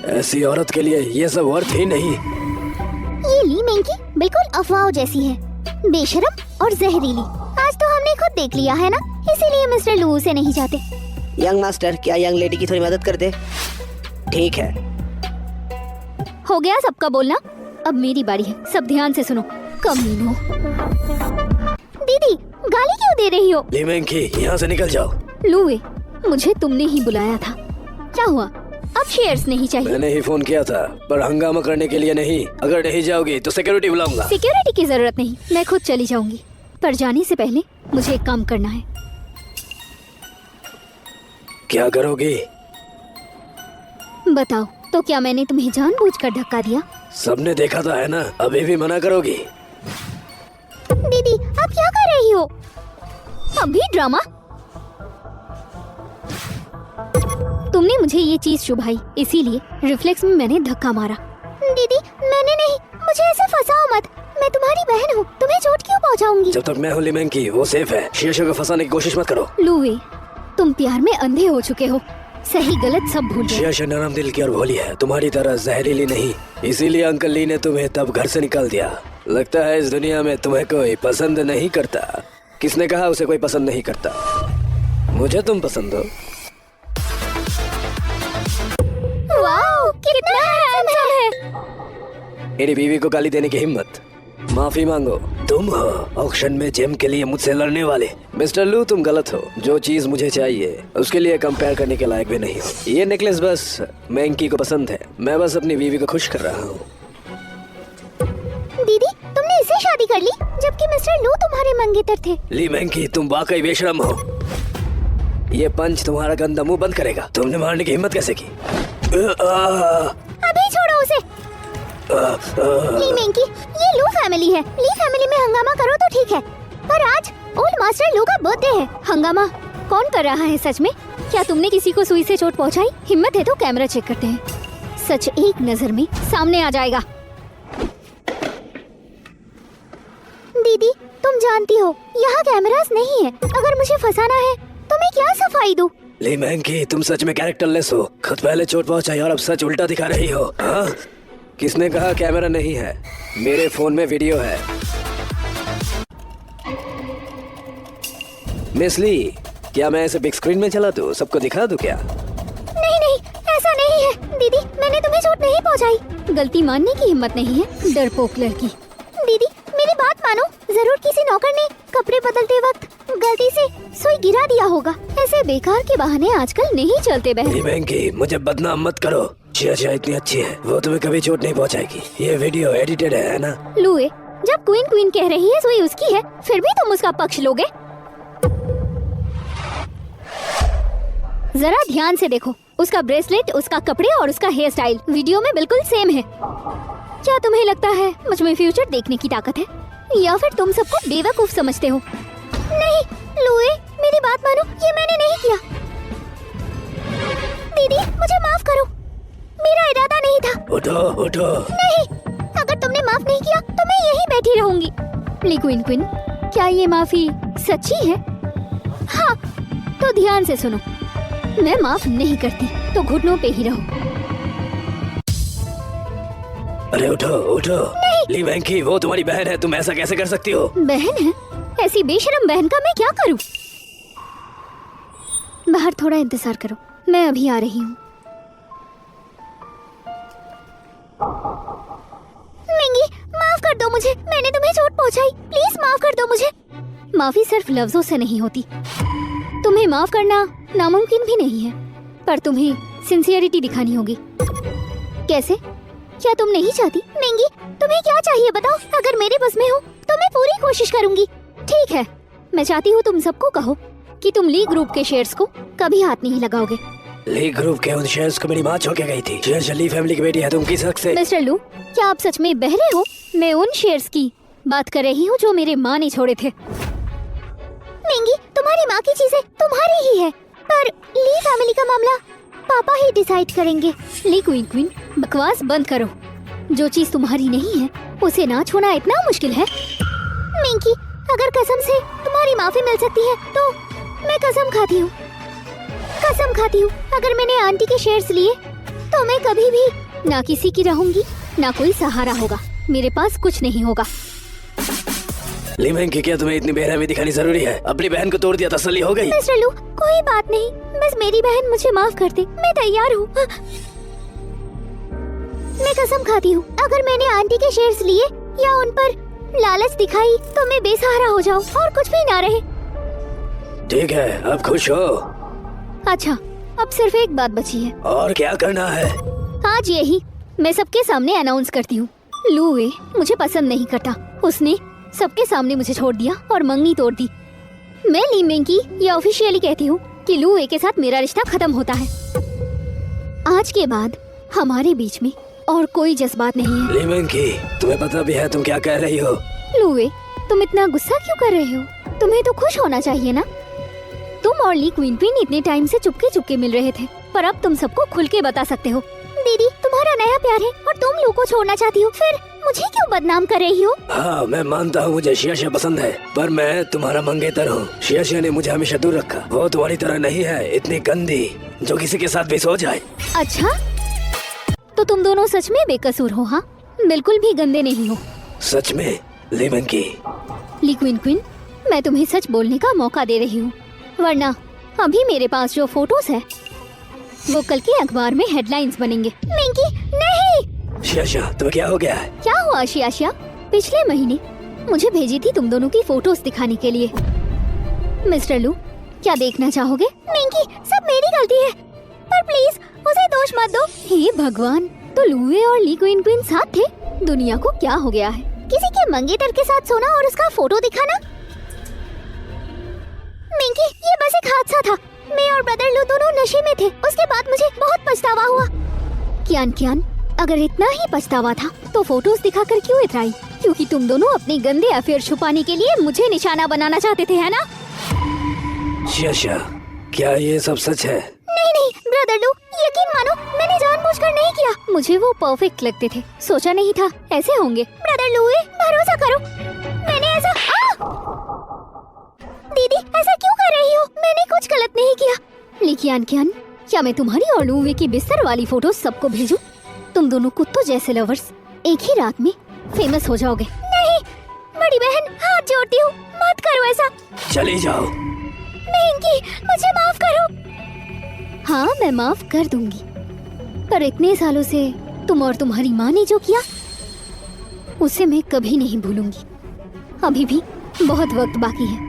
ऐसी औरत के लिए ये सब वर्थ ही नहीं। ये ली मेंकी बिल्कुल अफवाह जैसी है, बेशरम और जहरीली। आज तो हमने खुद देख लिया है ना, इसीलिए मिस्टर लू से नहीं चाहते। यंग मास्टर, क्या यंग लेडी की थोड़ी मदद कर दे? ठीक है। हो गया सबका बोलना, अब मेरी बारी है, सब ध्यान से सुनो। कमीनो। दीदी गाली क्यों दे रही हो? ली मेंगी, यहाँ से निकल जाओ। लूए, मुझे तुमने ही बुलाया था, क्या हुआ? अब शेयर्स नहीं चाहिए? मैंने ही फोन किया था, पर हंगामा करने के लिए नहीं। अगर नहीं जाओगी तो सिक्योरिटी बुलाऊंगा। सिक्योरिटी की जरूरत नहीं, मैं खुद चली जाऊंगी, पर जाने से पहले मुझे एक काम करना है। क्या करोगी? बताओ तो, क्या मैंने तुम्हें जानबूझकर धक्का दिया? सबने देखा था है ना, अभी भी मना करोगी? दीदी आप क्या कर रही हो? अभी ड्रामा? तुमने मुझे ये चीज चुभाई, इसीलिए रिफ्लेक्स में मैंने धक्का मारा। दीदी मैंने नहीं, मुझे ऐसे फंसाओ मत, मैं तुम्हारी बहन हूँ, तुम्हें चोट क्यों पहुँचाऊंगी? जब तक मैं हूँ ली मेंगी, वो सेफ है, शीशे को फंसाने की कोशिश मत करो। लूए, तुम प्यार में अंधे हो चुके हो, सही गलत सब भूल गए। शीशा नरम दिल की और भोली है, तुम्हारी तरह जहरीली नहीं, इसीलिए अंकल ली ने तुम्हें तब घर से निकाल दिया। लगता है इस दुनिया में तुम्हें कोई पसंद नहीं करता। किसने कहा उसे कोई पसंद नहीं करता? मुझे तुम पसंद हो। वाओ, कितना हैंडसम है। मेरी बीवी को गाली देने की हिम्मत? माफी मांगो। तुम हो ऑक्शन में जेम के लिए मुझसे लड़ने वाले। मिस्टर लू, तुम गलत हो, जो चीज मुझे चाहिए उसके लिए कंपेयर करने के लायक भी नहीं हो। ये नेकलेस बस मेंकी को पसंद है, मैं बस अपनी बीवी को खुश कर रहा हूँ। दीदी तुमने इससे शादी कर ली, जबकि मिस्टर लू तुम्हारे मंगेतर थे। ली मेंकी, तुम वाकई बेशरम हो। ये पंच तुम्हारा गंदा मुंह बंद करेगा। तुमने मारने की हिम्मत कैसे की? अभी छोड़ो उसे। ली मेंकी, ये लू फैमिली है, ली फैमिली में हंगामा करो तो ठीक है, पर आज ओल्ड मास्टर लू का बर्थडे है। हंगामा कौन कर रहा है सच में? क्या तुमने किसी को सुई से चोट पहुंचाई? हिम्मत है तो कैमरा चेक करते हैं, सच एक नजर में सामने आ जाएगा। दीदी तुम जानती हो यहाँ कैमरास नहीं है, अगर मुझे फंसाना है तो मैं क्या सफाई दूं? ली मेंकी, तुम सच में कैरेक्टरलेस हो। खुद पहले चोट पहुंचाई और अब सच उल्टा दिखा रही हो। हाँ? किसने कहा कैमरा नहीं है? मेरे फोन में वीडियो है। मिस ली, क्या मैं ऐसे बिग स्क्रीन में चला दूं, सबको दिखा दूं क्या? नहीं नहीं, ऐसा नहीं है दीदी, मैंने तुम्हें चोट नहीं पहुंचाई, गलती मानने की हिम्मत नहीं है, डरपोक लड़की। दीदी मेरी बात मानो, जरूर किसी नौकर ने कपड़े बदलते वक्त गलती से सुई गिरा दिया होगा। ऐसे बेकार के बहाने आजकल नहीं चलते बहन। वेंकी, मुझे बदनाम मत करो। शियाशिया इतनी अच्छी है, वो तुम्हें कभी चोट नहीं पहुंचाएगी। ये वीडियो एडिटेड है ना? लुए, जब क्वीन कह रही है सुई उसकी है, फिर भी तुम उसका पक्ष लोगे? जरा ध्यान से देखो, उसका ब्रेसलेट, उसका कपड़े और उसका हेयर स्टाइल वीडियो में बिल्कुल सेम है। क्या तुम्हें लगता है मुझ में फ्यूचर देखने की ताकत है, या फिर तुम सबको बेवकूफ समझते हो? नहीं लुए, मेरी बात मानो, ये मैंने नहीं किया। दीदी मुझे माफ करो, मेरा इरादा नहीं था। उठो उठो। नहीं, अगर तुमने माफ नहीं किया तो मैं यहीं बैठी रहूंगी। ली क्वीन, क्या ये माफी सच्ची है? हाँ। तो ध्यान से सुनो, मैं माफ नहीं करती, तो घुटनों पे ही रहो। अरे उठो उठो। ली वेंकी, वो तुम्हारी बहन है, तुम ऐसा कैसे कर सकती हो? बहन है? ऐसी बेशरम बहन का मैं क्या करूं? बाहर थोड़ा इंतजार करो, मैं अभी आ रही हूँ। मिंगी, माफ कर दो मुझे, मैंने तुम्हें चोट पहुंचाई, प्लीज माफ कर दो मुझे। माफी सिर्फ लफ्जों से नहीं होती, तुम्हें माफ करना नामुमकिन भी नहीं है, पर तुम्हें सिंसियरिटी दिखानी होगी। कैसे? क्या तुम नहीं चाहती? मिंगी, तुम्हें क्या चाहिए बताओ, अगर मेरे बस में हो तो मैं पूरी कोशिश करूंगी। ठीक है, मैं चाहती हूँ तुम सबको कहो कि तुम ली ग्रुप के शेयर्स को कभी हाथ नहीं लगाओगे। ली ग्रुप के उन शेयर्स को मेरी माँ छोड़ गई थी। शेयर्स ली फैमिली की बेटी है, तुम किस हक से? मिस्टर लू, क्या आप सच में बहरे हो? मैं उन शेयर्स की बात कर रही हूँ जो मेरे माँ ने छोड़े थे। मिंगी, तुम्हारी माँ की चीजें तुम्हारी ही है, पर ली फैमिली का मामला पापा ही डिसाइड करेंगे। ली क्वीन, बकवास बंद करो। जो चीज तुम्हारी नहीं है उसे ना छूना इतना मुश्किल है? मिंकी, अगर कसम से तुम्हारी माफी मिल सकती है तो मैं कसम खाती हूँ, अगर मैंने आंटी के शेयर्स लिए तो मैं कभी भी ना किसी की रहूंगी, ना कोई सहारा होगा, मेरे पास कुछ नहीं होगा। ली वेंकी, क्या तुम्हें इतनी बेरहमी दिखानी जरूरी है? अपनी बहन को तोड़ दिया, तसल्ली हो गई? मिस्टर लू, कोई बात नहीं, बस मेरी बहन मुझे माफ कर दे, मैं तैयार हूँ। मैं कसम खाती हूँ, अगर मैंने आंटी के शेयर्स लिए या उन पर लालच दिखाई तो मैं बेसहारा हो जाऊँ और कुछ भी ना रहे। ठीक है, अब खुश हो? अच्छा, अब सिर्फ एक बात बची है। और क्या करना है? आज यही मैं सबके सामने अनाउंस करती हूँ, लुए मुझे पसंद नहीं करता। उसने सबके सामने मुझे छोड़ दिया और मंगनी तोड़ दी। मैं ली मेंकी ये ऑफिशियली कहती हूँ कि लुए के साथ मेरा रिश्ता खत्म होता है। आज के बाद हमारे बीच में और कोई जज्बात नहीं है। ली वेंकी, तुम्हें पता भी है तुम क्या कह रही हो? लुए, तुम इतना गुस्सा क्यों कर रहे हो? तुम्हें तो खुश होना चाहिए ना। तुम और ली क्वीन इतने टाइम से चुपके मिल रहे थे, पर अब तुम सबको खुल के बता सकते हो। दीदी, तुम्हारा नया प्यार है और तुम लू को छोड़ना चाहती हो, फिर मुझे क्यों बदनाम कर रही हो? हाँ, मैं मानता हूँ मुझे शियाशिया पसंद है, पर मैं तुम्हारा मंगेतर हूँ। शियाशिया ने मुझे हमेशा दूर रखा। वो तुम्हारी तरह नहीं है, इतनी गंदी जो किसी के साथ भी सो जाए। अच्छा, तो तुम दोनों सच में बेकसूर हो? हाँ, बिल्कुल भी गंदे नहीं हो। सच में ली वेंकी। ली क्वीन, मैं तुम्हें सच बोलने का मौका दे रही हूँ, वरना अभी मेरे पास जो फोटोज है वो कल के अखबार में हेडलाइंस बनेंगे। मिंकी, नहीं। शियाशिया, तुम्हें क्या हो गया है? क्या हुआ शियाशिया? पिछले महीने मुझे भेजी थी तुम दोनों की फोटोज दिखाने के लिए। मिस्टर लू, क्या देखना चाहोगे? मिंकी, सब मेरी गलती है, पर प्लीज उसे दोष मत दो। हे भगवान, तो लुए और ली क्वीन साथ थे? दुनिया को क्या हो गया है? किसी के मंगेतर के साथ सोना और उसका फोटो दिखाना? मिंकी, ये बस एक हादसा था। मैं और ब्रदर लू दोनों नशे में थे, उसके बाद मुझे बहुत पछतावा हुआ। कियान, अगर इतना ही पछतावा था तो फोटोज दिखाकर क्यों इतराई? क्योंकि तुम दोनों अपने गंदे अफेयर छुपाने के लिए मुझे निशाना बनाना चाहते थे, है ना? शियाशिया, क्या ये सब सच है? नहीं ब्रदर लू, यकीन मानो, मैंने जानबूझकर नहीं किया। मुझे वो परफेक्ट लगते थे, सोचा नहीं था ऐसे होंगे। ब्रदर लू, भरोसा करो, मैंने ऐसा दीदी, ऐसा क्यों कर रही हो? मैंने कुछ गलत नहीं किया। लेकिन कियान, क्या मैं तुम्हारी और लुए की बिस्तर वाली फोटो सबको भेजूं? तुम दोनों कुत्तों जैसे लवर्स एक ही रात में फेमस हो जाओगे। नहीं, बड़ी बहन, हाथ जोड़ती हूँ, मत करो ऐसा। चली जाओ। मिंकी, मुझे माफ करो। हाँ, मैं माफ कर दूंगी, पर इतने सालों से तुम और तुम्हारी माँ ने जो किया उसे मैं कभी नहीं भूलूंगी। अभी भी बहुत वक्त बाकी है।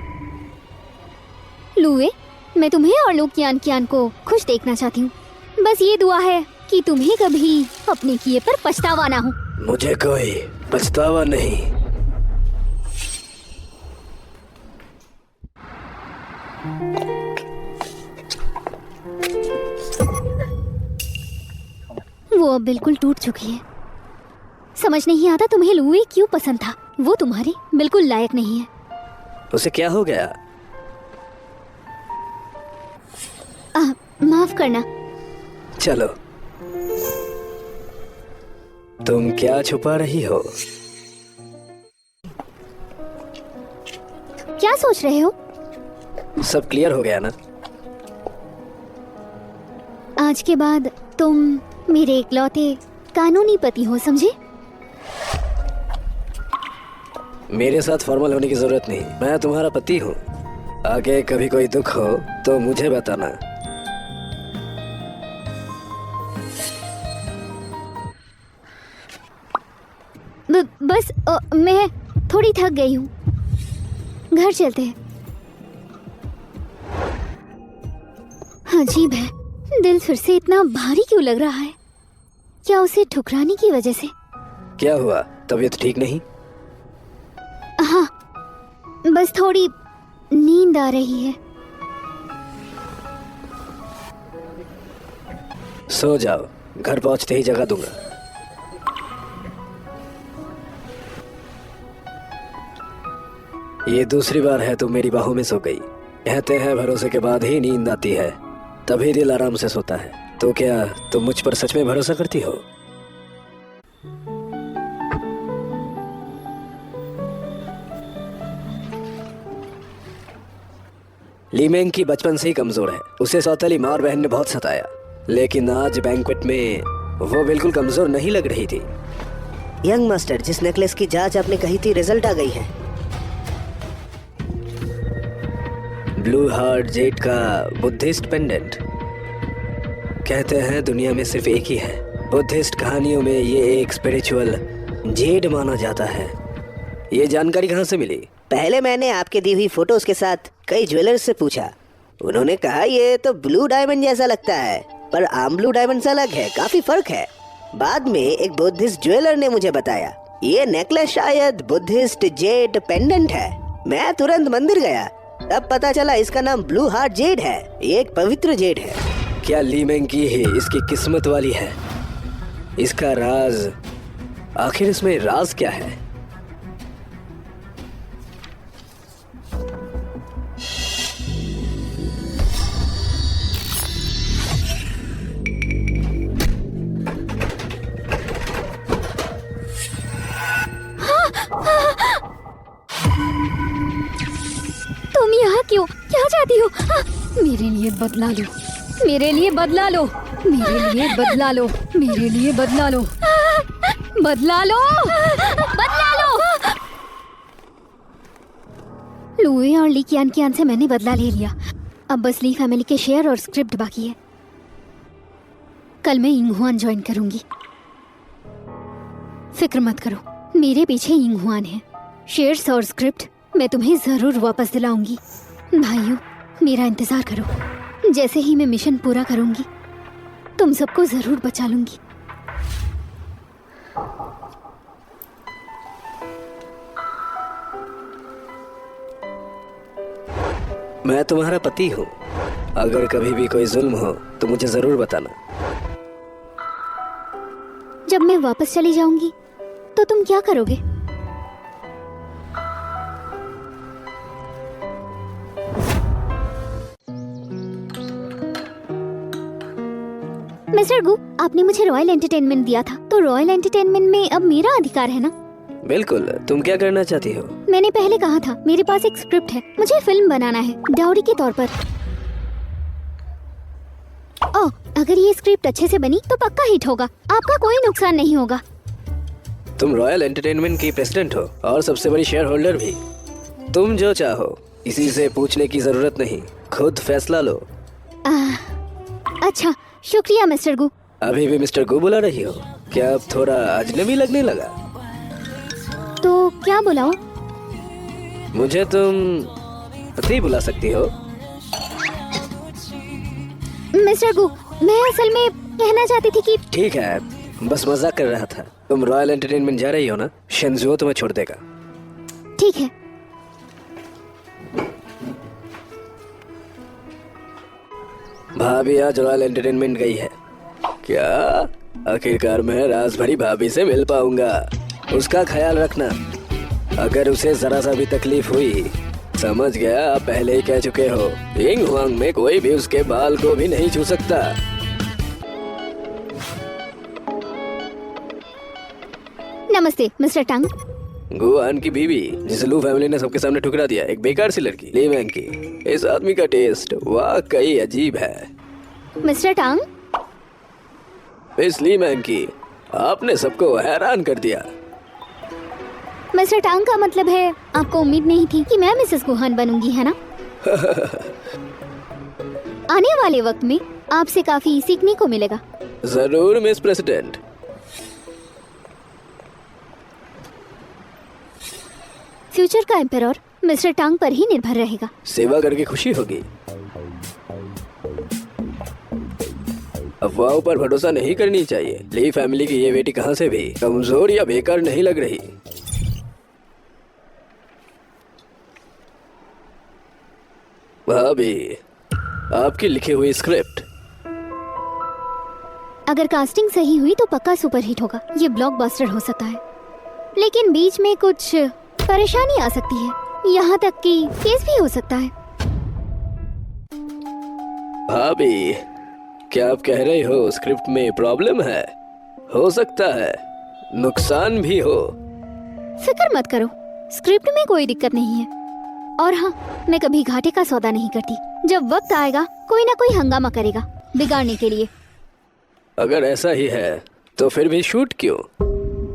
लुए, मैं तुम्हें और लुकियान कियान को खुश देखना चाहती हूँ। बस ये दुआ है कि तुम्हें कभी अपने किए पर पछतावा ना हो। मुझे कोई पछतावा नहीं। वो अब बिल्कुल टूट चुकी है। समझ नहीं आता तुम्हें लुए क्यों पसंद था। वो तुम्हारे बिल्कुल लायक नहीं है। उसे क्या हो गया? माफ करना। चलो, तुम क्या छुपा रही हो? क्या सोच रहे हो? सब क्लियर हो गया ना? आज के बाद तुम मेरे इकलौते कानूनी पति हो, समझे? मेरे साथ फॉर्मल होने की जरूरत नहीं। मैं तुम्हारा पति हूँ। आगे कभी कोई दुख हो तो मुझे बताना। बस मैं थोड़ी थक गई हूँ। घर चलते हैं। अजीब है, दिल फिर से इतना भारी क्यों लग रहा है? क्या उसे ठुकराने की वजह से? क्या हुआ? तबीयत ठीक नहीं? हाँ, बस थोड़ी नींद आ रही है। सो जाओ, घर पहुंचते ही जगा दूंगा। ये दूसरी बार है तुम मेरी बाहों में सो गई। कहते हैं भरोसे के बाद ही नींद आती है, तभी दिल आराम से सोता है। तो क्या तुम मुझ पर सच में भरोसा करती हो? लीमेंग की बचपन से ही कमजोर है। उसे सौतेली माँ और बहन ने बहुत सताया, लेकिन आज बैंक्वेट में वो बिल्कुल कमजोर नहीं लग रही थी। यंग मास्टर, जिस नेकलेस की जांच आपने कही थी, रिजल्ट आ गई है। ब्लू हार्ट जेड का बुद्धिस्ट पेंडेंट। कहते हैं दुनिया में सिर्फ एक ही है। बुद्धिस्ट कहानियों में ये एक स्पिरिचुअल जेड माना जाता है। ये जानकारी कहाँ से मिली? पहले मैंने आपके दी हुई फोटोज के साथ कई ज्वेलर्स से पूछा। उन्होंने कहा ये तो ब्लू डायमंड जैसा लगता है, पर आम ब्लू डायमंड से अलग है, काफी फर्क है। बाद में एक बुद्धिस्ट ज्वेलर ने मुझे बताया ये नेकलेस शायद बुद्धिस्ट जेड पेंडेंट है। मैं तुरंत मंदिर गया, तब पता चला इसका नाम ब्लू हार्ट जेड है। ये एक पवित्र जेड है। क्या लीमेंग की ही इसकी किस्मत वाली है? इसका राज, आखिर इसमें राज क्या है? तुम यहाँ क्यों? क्या चाहती हो? मेरे लिए बदला लो, मेरे लिए बदला लो, मेरे लिए बदला लो, मेरे लिए बदला लो, बदला लो, बदला लो। लुए और ली कियान कियान से मैंने बदला ले लिया। अब बस ली फैमिली के शेयर और स्क्रिप्ट बाकी है। कल मैं इंगहुआन ज्वाइन करूंगी। फिक्र मत करो, मेरे पीछे इंगहुआन है। शेयर्स और स्क्रिप्ट मैं तुम्हें जरूर वापस दिलाऊंगी। भाइयों, मेरा इंतजार करो। जैसे ही मैं मिशन पूरा करूंगी, तुम सबको जरूर बचा लूंगी। मैं तुम्हारा पति हूँ। अगर कभी भी कोई जुल्म हो तो मुझे जरूर बताना। जब मैं वापस चली जाऊंगी तो तुम क्या करोगे? मिस्टर गु, आपने मुझे रॉयल एंटरटेनमेंट दिया था, तो रॉयल एंटरटेनमेंट में अब मेरा अधिकार है ना? बिल्कुल। तुम क्या करना चाहती हो? मैंने पहले कहा था, मेरे पास एक स्क्रिप्ट है, मुझे फिल्म बनाना है डाउरी के तौर पर। अगर ये स्क्रिप्ट अच्छे से बनी तो पक्का हिट होगा, आपका कोई नुकसान नहीं होगा। तुम रॉयल एंटरटेनमेंट की प्रेसिडेंट हो और सबसे बड़ी शेयर होल्डर भी। तुम जो चाहो, किसी से पूछने की जरूरत नहीं, खुद फैसला लो। अच्छा, शुक्रिया मिस्टर गु। अभी भी मिस्टर गु बुला रही हो? क्या अब थोड़ा अजनबी लगने लगा? तो क्या बुलाऊं? मुझे तुम पति बुला सकती हो। मिस्टर गु, मैं असल में कहना चाहती थी कि ठीक है, बस मजाक कर रहा था। तुम रॉयल एंटरटेनमेंट जा रही हो ना? शिंजुओ तुम्हें छोड़ देगा। ठीक है। भाभी आज रॉयल एंटरटेनमेंट गई है। क्या? आखिरकार मैं राज भरी भाभी से मिल पाऊंगा। उसका ख्याल रखना, अगर उसे जरा सा भी तकलीफ हुई। समझ गया? आप पहले ही कह चुके हो, यिंग हुआंग में कोई भी उसके बाल को भी नहीं छू सकता। नमस्ते मिस्टर टंग। गुआन की बीवी, जिसे लू फैमिली ने सबके सामने ठुकरा दिया, एक बेकार सी लड़की ली मैंग की। इस आदमी का टेस्ट वाकई अजीब है। मिस्टर टंग, इस ली मैंग की, आपने सबको हैरान कर दिया। मिस्टर टंग का मतलब है आपको उम्मीद नहीं थी कि मैं मिसेस गुहान बनूंगी, है ना? आने वाले वक्त में आपसे काफी सीखने को मिलेगा। जरूर मिस प्रेसिडेंट। फ्यूचर का एम्परर मिस्टर टांग पर ही निर्भर रहेगा। सेवा करके खुशी होगी। अफवाहों पर भरोसा नहीं करनी चाहिए। ली फैमिली की ये बेटी कहां से भी कमजोर या बेकार नहीं लग रही। भाभी, आपकी लिखी हुई स्क्रिप्ट। अगर कास्टिंग सही हुई तो पक्का सुपरहिट होगा। ये ब्लॉकबस्टर हो सकता है, लेकिन बीच में कुछ परेशानी आ सकती है, यहाँ तक कि केस भी हो सकता है। भाभी, क्या आप कह रहे हो स्क्रिप्ट में प्रॉब्लम है? हो सकता है नुकसान भी हो। फिक्र मत करो, स्क्रिप्ट में कोई दिक्कत नहीं है। और हाँ, मैं कभी घाटे का सौदा नहीं करती। जब वक्त आएगा कोई ना कोई हंगामा करेगा बिगाड़ने के लिए। अगर ऐसा ही है तो फिर भी शूट क्यों?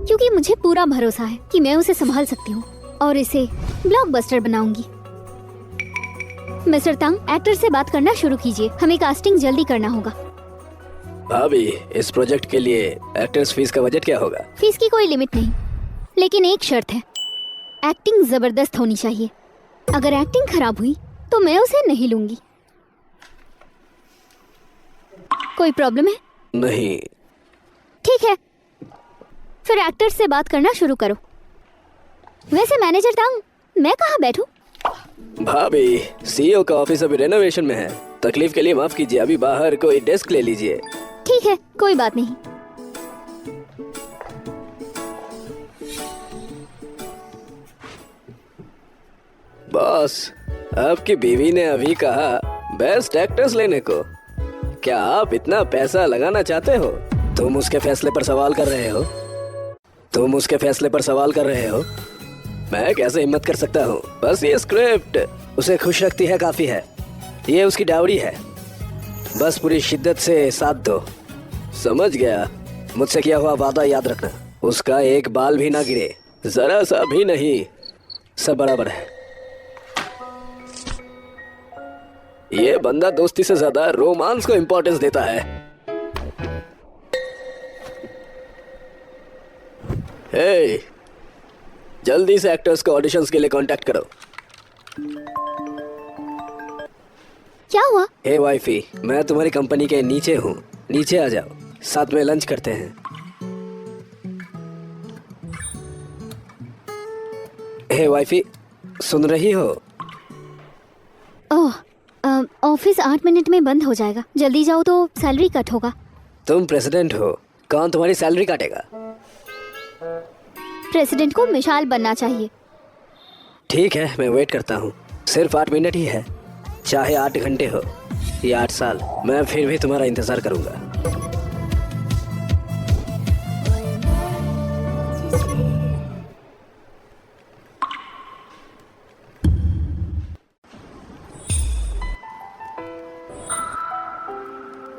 क्योंकि मुझे पूरा भरोसा है कि मैं उसे संभाल सकती हूँ और इसे ब्लॉकबस्टर बनाऊंगी। मिस्टर तंग, एक्टर से बात करना शुरू कीजिए। हमें कास्टिंग जल्दी करना होगा। भाभी, इस प्रोजेक्ट के लिए एक्टर्स फीस का बजट क्या होगा? फीस की कोई लिमिट नहीं, लेकिन एक शर्त है, एक्टिंग जबरदस्त होनी चाहिए। अगर एक्टिंग खराब हुई तो मैं उसे नहीं लूंगी। कोई प्रॉब्लम है? नहीं। ठीक है, फिर एक्टर से बात करना शुरू करो। वैसे मैनेजर तंग, मैं कहाँ बैठूं? भाभी, सीईओ का ऑफिस अभी रेनोवेशन में है। तकलीफ के लिए माफ कीजिए, अभी बाहर कोई डेस्क ले लीजिए। ठीक है, कोई बात नहीं। बॉस, आपकी बीवी ने अभी कहा बेस्ट एक्टर्स लेने को। क्या आप इतना पैसा लगाना चाहते हो? तुम उसके फैसले पर सवाल कर रहे हो? तुम उसके फैसले पर सवाल कर रहे हो? मैं कैसे हिम्मत कर सकता हूँ? बस ये स्क्रिप्ट उसे खुश रखती है, काफी है। ये उसकी डावरी है। बस पूरी शिद्दत से साथ दो। समझ गया? मुझसे किया हुआ वादा याद रखना। उसका एक बाल भी ना गिरे, जरा सा भी नहीं। सब बराबर है। ये बंदा दोस्ती से ज्यादा रोमांस को इम्पोर्टेंस देता है। हे, जल्दी से एक्टर्स को ऑडिशंस के लिए कांटेक्ट करो। क्या हुआ? हे वाइफी, मैं तुम्हारी कंपनी के नीचे हूँ, नीचे आ जाओ, साथ में लंच करते हैं। हे वाइफी, सुन रही हो? ओह, ऑफिस 8 मिनट में बंद हो जाएगा। जल्दी जाओ तो सैलरी कट होगा। तुम प्रेसिडेंट हो, कौन तुम्हारी सैलरी काटेगा? प्रेसिडेंट को मिसाल बनना चाहिए। ठीक है, मैं वेट करता हूँ। सिर्फ 8 मिनट ही है, चाहे 8 घंटे हो या 8 साल, मैं फिर भी तुम्हारा इंतजार करूंगा।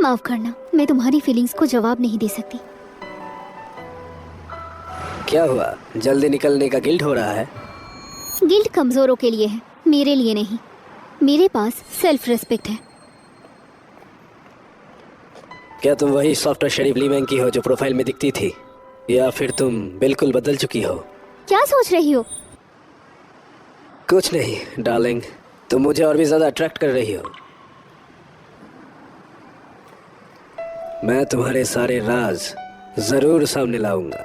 माफ करना, मैं तुम्हारी फीलिंग्स को जवाब नहीं दे सकती। क्या हुआ? जल्दी निकलने का गिल्ट हो रहा है? गिल्ट कमजोरों के लिए है, मेरे लिए नहीं। मेरे पास सेल्फ रिस्पेक्ट है। क्या तुम वही सॉफ्ट और शरीफ ली मैंग की हो जो प्रोफाइल में दिखती थी? या फिर तुम बिल्कुल बदल चुकी हो? क्या सोच रही हो? कुछ नहीं डार्लिंग, तुम मुझे और भी ज्यादा अट्रैक्ट कर रही हो। मैं तुम्हारे सारे राज जरूर सामने लाऊंगा।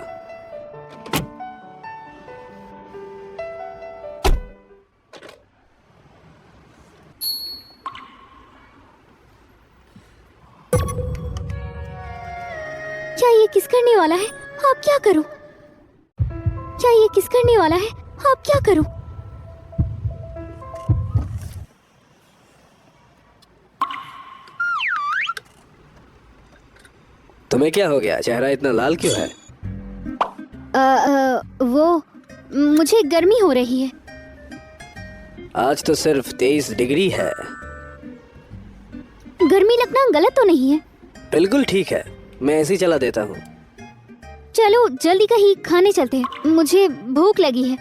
क्या ये किस करने वाला है? अब क्या करूं? क्या ये किस करने वाला है? अब क्या करूं? तुम्हें क्या हो गया? चेहरा इतना लाल क्यों है? वो मुझे गर्मी हो रही है। आज तो सिर्फ 23 डिग्री है। गर्मी लगना गलत तो नहीं है। बिल्कुल ठीक है, मैं ऐसे ही चला देता हूँ। चलो जल्दी कहीं खाने चलते हैं, मुझे भूख लगी है।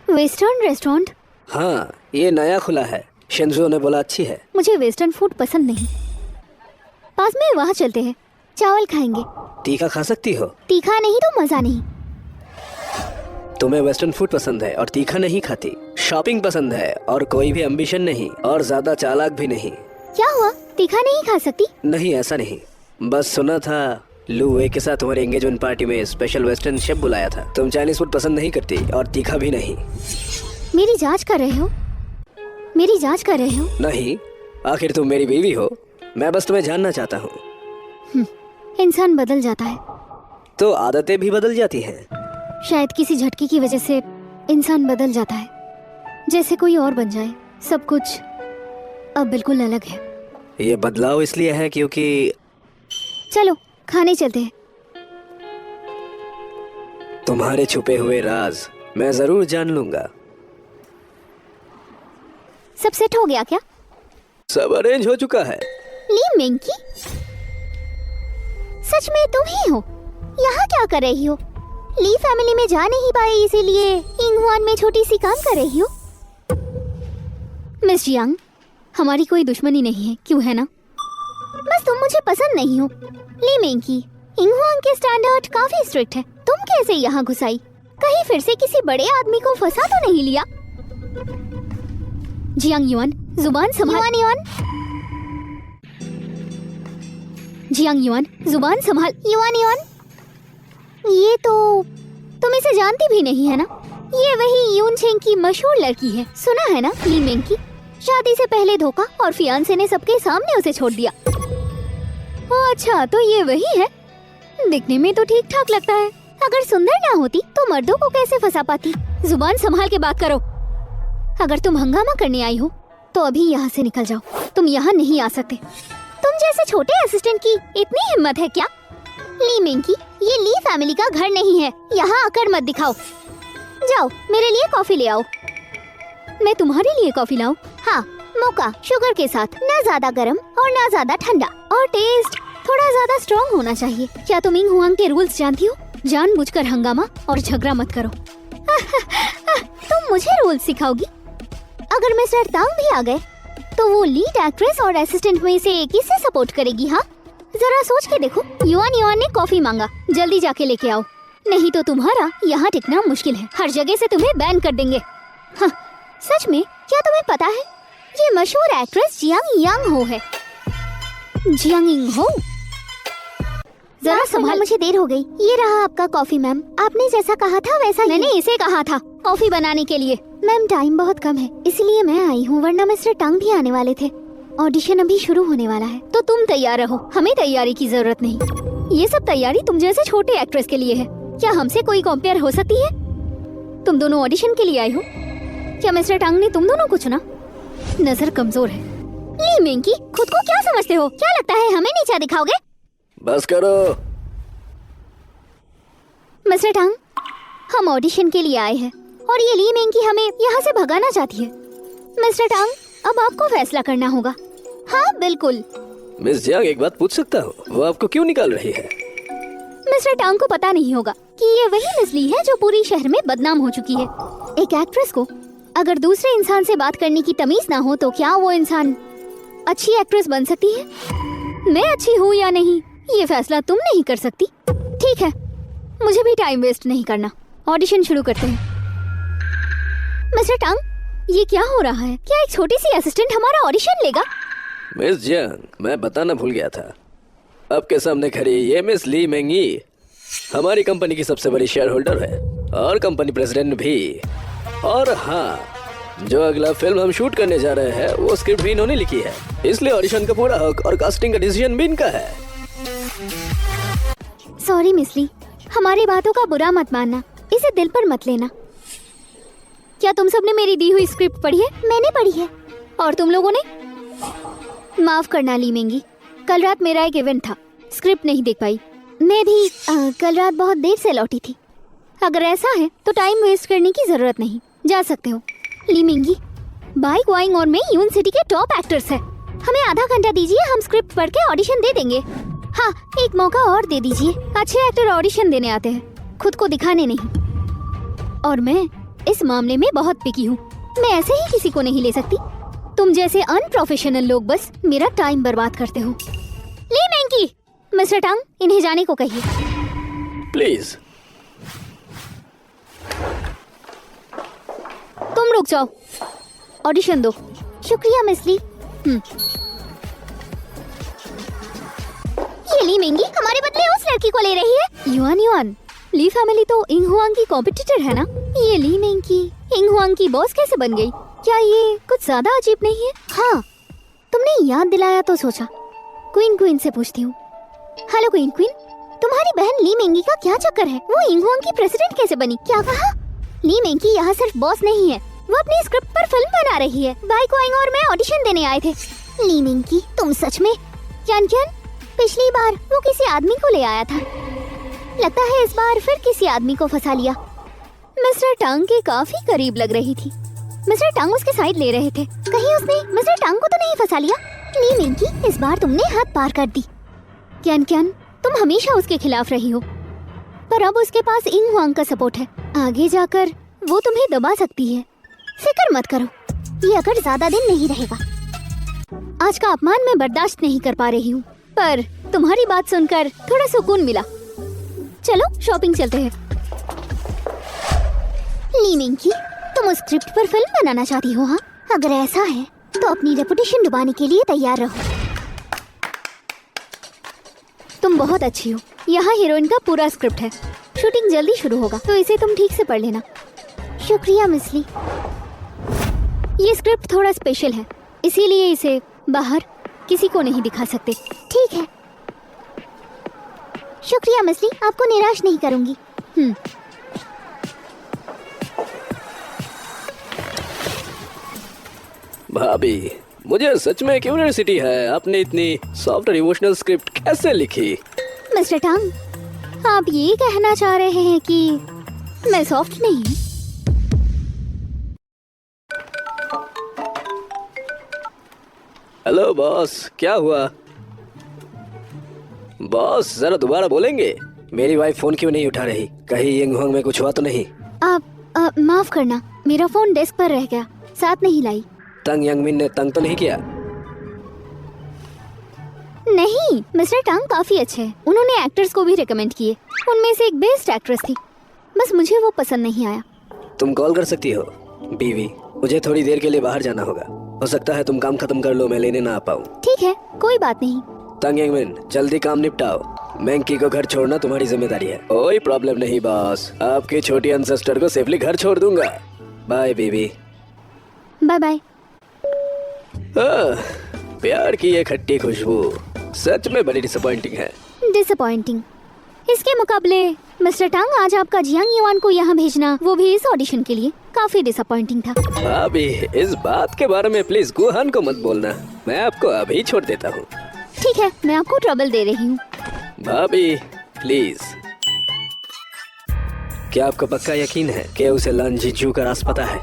Western restaurant? हाँ, ये नया खुला है, शिंजो ने बोला अच्छी है। मुझे वेस्टर्न फूड पसंद नहीं। पास में वहाँ चलते हैं, चावल खाएंगे। तीखा खा सकती हो? तीखा नहीं तो मजा नहीं। तुम्हें वेस्टर्न फूड पसंद है और तीखा नहीं खाती, शॉपिंग पसंद है और कोई भी एम्बिशन नहीं और ज्यादा चालाक भी नहीं। क्या हुआ? तीखा नहीं खा सकती? नहीं, ऐसा नहीं, बस सुना था लू वे के साथ तुम्हारी एंगेजमेंट पार्टी में स्पेशल वेस्टर्न शेफ बुलाया था। तुम चाइनीज फूड पसंद नहीं करती और तीखा भी नहीं। मेरी जांच कर रहे हो? मेरी जांच कर रहे हो? नहीं, आखिर तुम मेरी बीवी हो। मैं बस तुम्हें जानना चाहता हूँ। इंसान बदल जाता है तो आदतें भी बदल जाती हैं। शायद किसी झटके की वजह से इंसान बदल जाता है, जैसे कोई और बन जाए। सब कुछ अब बिल्कुल अलग है। ये बदलाव इसलिए है क्योंकि चलो खाने चलते हैं। तुम्हारे छुपे हुए राज मैं जरूर जान लूंगा। सब सेट हो गया क्या? सब अरेंज हो चुका है। ली मिंकी, सच में तुम ही हो? यहाँ क्या कर रही हो? ली फैमिली में जा नहीं पाए इसीलिए इंगवान में छोटी सी काम कर रही हो? मिस जियांग, हमारी कोई दुश्मनी नहीं है, क्यों है ना? बस तुम मुझे पसंद नहीं हो। ली मिंकी, इंगवान के स्टैंडर्ड काफी स्ट्रिक्ट है। तुम कैसे यहाँ घुस आई? कहीं फिर से किसी बड़े आदमी को फंसा तो नहीं लिया? जियांग युआन, जुबान संभाल। युआन, जियांग युआन, जुबान संभाल। युआन, युआन, ये तो तुम इसे जानती भी नहीं है ना? ये वही यून छेंग की मशहूर लड़की है, सुना है ना? ली मिंग की शादी से पहले धोखा और फियांसे ने सबके सामने उसे छोड़ दिया। ओह अच्छा, तो ये वही है। दिखने में तो ठीक ठाक लगता है। अगर सुंदर ना होती तो मर्दों को कैसे फंसा पाती? जुबान संभाल के बात करो। अगर तुम हंगामा करने आई हो तो अभी यहाँ से निकल जाओ। तुम यहाँ नहीं आ सकते। तुम जैसे छोटे असिस्टेंट की इतनी हिम्मत है क्या? ली मिंकी, ये ली फैमिली का घर नहीं है, यहाँ आकर मत दिखाओ। जाओ मेरे लिए कॉफी ले आओ। मैं तुम्हारे लिए कॉफी लाऊं? हाँ, मोका शुगर के साथ, ना ज्यादा गर्म और ना ज्यादा ठंडा, और टेस्ट थोड़ा ज्यादा स्ट्रॉन्ग होना चाहिए। क्या तुम इंग हुआंग के रूल्स जानती हो? जानबूझकर हंगामा और झगड़ा मत करो। तुम मुझे रूल्स सिखाओगी? अगर मिस्टर तांग भी आ गए तो वो लीड एक्ट्रेस और असिस्टेंट में से किसे सपोर्ट करेगी? हाँ, जरा सोच के देखो। युआन ने कॉफी मांगा, जल्दी जाके लेके आओ, नहीं तो तुम्हारा यहाँ टिकना मुश्किल है। हर जगह से तुम्हें बैन कर देंगे। हाँ, सच में? क्या तुम्हें पता है ये मशहूर एक्ट्रेस जियांग यांग हो है? जियांग इंग हो? जरा संभाल, मुझे देर हो गई। ये रहा आपका कॉफी मैम। आपने जैसा कहा था वैसा ही। मैंने इसे कहा था कॉफी बनाने के लिए। मैम टाइम बहुत कम है इसलिए मैं आई हूँ, वरना मिस्टर टांग भी आने वाले थे। ऑडिशन अभी शुरू होने वाला है। तो तुम तैयार रहो, हमें तैयारी की जरूरत नहीं। ये सब तैयारी तुम जैसे छोटे एक्ट्रेस के लिए है। क्या हमसे कोई कंपेयर हो सकती है? तुम दोनों ऑडिशन के लिए आई हो। क्या मिस्टर टांग ने तुम दोनों को चुना? नजर कमजोर है। ली मिंकी, खुद को क्या समझते हो? क्या लगता है हमें नीचा दिखाओगे? बस करो। मिस्टर टांग, हम ऑडिशन के लिए आए हैं और ये ली मिंकी हमें यहाँ से भगाना चाहती है। मिस्टर टांग, अब आपको फैसला करना होगा। हाँ बिल्कुल। मिस जियांग, एक बात पूछ सकता हूँ, वो आपको क्यों निकाल रही है? मिस्टर टांग को पता नहीं होगा कि ये वही मिस ली है जो पूरी शहर में बदनाम हो चुकी है। एक एक्ट्रेस को अगर दूसरे इंसान से बात करने की तमीज ना हो तो क्या वो इंसान अच्छी एक्ट्रेस बन सकती है। मैं अच्छी हूँ या नहीं ये फैसला तुम नहीं कर सकती। ठीक है, मुझे भी टाइम वेस्ट नहीं करना, ऑडिशन शुरू करते हैं। मिस्टर टांग, ये क्या हो रहा है? क्या एक छोटी सी असिस्टेंट हमारा ऑडिशन लेगा? मिस जंग, मैं बताना भूल गया था, आपके सामने खड़ी ये मिस ली मेंगी हमारी कंपनी की सबसे बड़ी शेयर होल्डर है और कंपनी प्रेसिडेंट भी। और हाँ, जो अगला फिल्म हम शूट करने जा रहे हैं वो स्क्रिप्ट भी इन्होंने लिखी है, इसलिए ऑडिशन का पूरा हक और कास्टिंग का डिसीजन भी इनका है। सॉरी मिस ली, हमारी बातों का बुरा मत मानना, इसे दिल पर मत लेना। क्या तुम सबने मेरी दी हुई स्क्रिप्ट पढ़ी है? मैंने पढ़ी है। और तुम लोगों ने? माफ करना ली मेंगी, कल रात मेरा एक इवेंट था, स्क्रिप्ट नहीं देख पाई। मैं भी कल रात बहुत देर से लौटी थी। अगर ऐसा है तो टाइम वेस्ट करने की जरूरत नहीं, जा सकते हो। ली मेंगी, बाइक वाइंग और मैं यून सिटी के टॉप एक्टर्स हैं। हमें आधा घंटा दीजिए, हम स्क्रिप्ट पढ़ के ऑडिशन दे देंगे। हाँ, एक मौका और दे दीजिए। अच्छे एक्टर ऑडिशन देने आते हैं, खुद को दिखाने नहीं। और मैं इस मामले में बहुत पिकी हूँ, मैं ऐसे ही किसी को नहीं ले सकती। तुम जैसे अनप्रोफेशनल लोग बस मेरा टाइम बर्बाद करते हो। ली मेंगी, मिस्टर टांग, इन्हें जाने को कहिए। प्लीज। तुम रुक जाओ, ऑडिशन दो। शुक्रिया मिस ली। ये ली मेंगी हमारे बदले उस लड़की को ले रही है। युआन युआन, ली फैमिली तो इंग हुआंग की कॉम्पिटिटर है ना? ये ली मेंगी इंग हुआंग की बॉस कैसे बन गई? क्या ये कुछ ज्यादा अजीब नहीं है? हाँ, तुमने याद दिलाया तो सोचा क्वीन से पूछती हूँ। हेलो क्वीन, तुम्हारी बहन ली मेंगी का क्या चक्कर है? वो इंग हुआंग की प्रेसिडेंट कैसे बनी? क्या कहा? ली मेंगी यहाँ सिर्फ बॉस नहीं है, वो अपनी स्क्रिप्ट पर फिल्म बना रही है। बाइक वाइंग और मैं ऑडिशन देने आए थे। ली मेंगी, तुम सच में? क्या पिछली बार वो किसी आदमी को ले आया था, लगता है इस बार फिर किसी आदमी को फंसा लिया। मिस्टर टांग के काफी करीब लग रही थी। मिस्टर टांग उसके साइड ले रहे थे, कहीं उसने मिस्टर टांग को तो नहीं फंसा लिया? ली मेंगी, इस बार तुमने हद पार कर दी। क्यान, तुम हमेशा उसके खिलाफ रही हो, पर अब उसके पास इंग हुआंग का सपोर्ट है। आगे जाकर वो तुम्हें दबा सकती है। फिक्र मत करो, ये अगर ज्यादा दिन नहीं रहेगा। आज का अपमान मैं बर्दाश्त नहीं कर पा रही हूँ, पर तुम्हारी बात सुनकर थोड़ा सुकून मिला। चलो शॉपिंग चलते हैं। ली मेंगी, तुम उस स्क्रिप्ट पर फिल्म बनाना चाहती हो? हाँ, अगर ऐसा है तो अपनी रेपुटेशन डुबाने के लिए तैयार रहो। तुम बहुत अच्छी हो। यहाँ हीरोइन का पूरा स्क्रिप्ट है, शूटिंग जल्दी शुरू होगा तो इसे तुम ठीक से पढ़ लेना। शुक्रिया मिस ली। ये स्क्रिप्ट थोड़ा स्पेशल है, इसीलिए इसे बाहर किसी को नहीं दिखा सकते। ठीक है, शुक्रिया मिस ली, आपको निराश नहीं करूंगी। भाभी, मुझे सच में क्यूरियोसिटी है, आपने इतनी सॉफ्ट और इमोशनल स्क्रिप्ट कैसे लिखी? मिस्टर टांग, आप ये कहना चाह रहे हैं कि मैं सॉफ्ट नहीं हूँ? हेलो बॉस, क्या हुआ? बॉस, जरा दोबारा बोलेंगे? मेरी वाइफ फोन क्यों नहीं उठा रही? कहीं इंग हुआंग में कुछ हुआ तो नहीं? आप माफ करना, मेरा फोन डेस्क पर रह गया, साथ नहीं लाई। तंग यंगमिन ने तंग तो नहीं किया? नहीं, मिस्टर टांग काफी अच्छे हैं, उन्होंने एक्टर्स को भी रिकमेंड किए, उनमें से एक बेस्ट एक्ट्रेस थी, बस मुझे वो पसंद नहीं आया। तुम कॉल कर सकती हो बीवी, मुझे थोड़ी देर के लिए बाहर जाना होगा, हो सकता है तुम काम खत्म कर लो, मैं लेने ना आ पाऊँ। ठीक है, कोई बात नहीं। तंग यंगमिन, जल्दी काम निपटाओ, मैंकी को घर छोड़ना तुम्हारी जिम्मेदारी है। कोई प्रॉब्लम नहीं बॉस, आपकी छोटी अनसेस्टर को सेफली घर छोड़ दूंगा। Bye baby. Bye bye. प्यार की ये खट्टी खुशबू सच में बड़ी डिसअपॉइंटिंग है। डिसअपॉइंटिंग? इसके मुकाबले मिस्टर टांग, आज आपका जियांग युआन को यहाँ भेजना, वो भी इस ऑडिशन के लिए, काफी डिसअपॉइंटिंग था। भाभी, इस बात के बारे में प्लीज गुहान को मत बोलना, मैं आपको अभी छोड़ देता हूँ। ठीक है, मैं आपको ट्रबल दे रही हूँ। भाभी प्लीज। क्या आपको पक्का यकीन है कि उसे लन जीजू का राज पता है?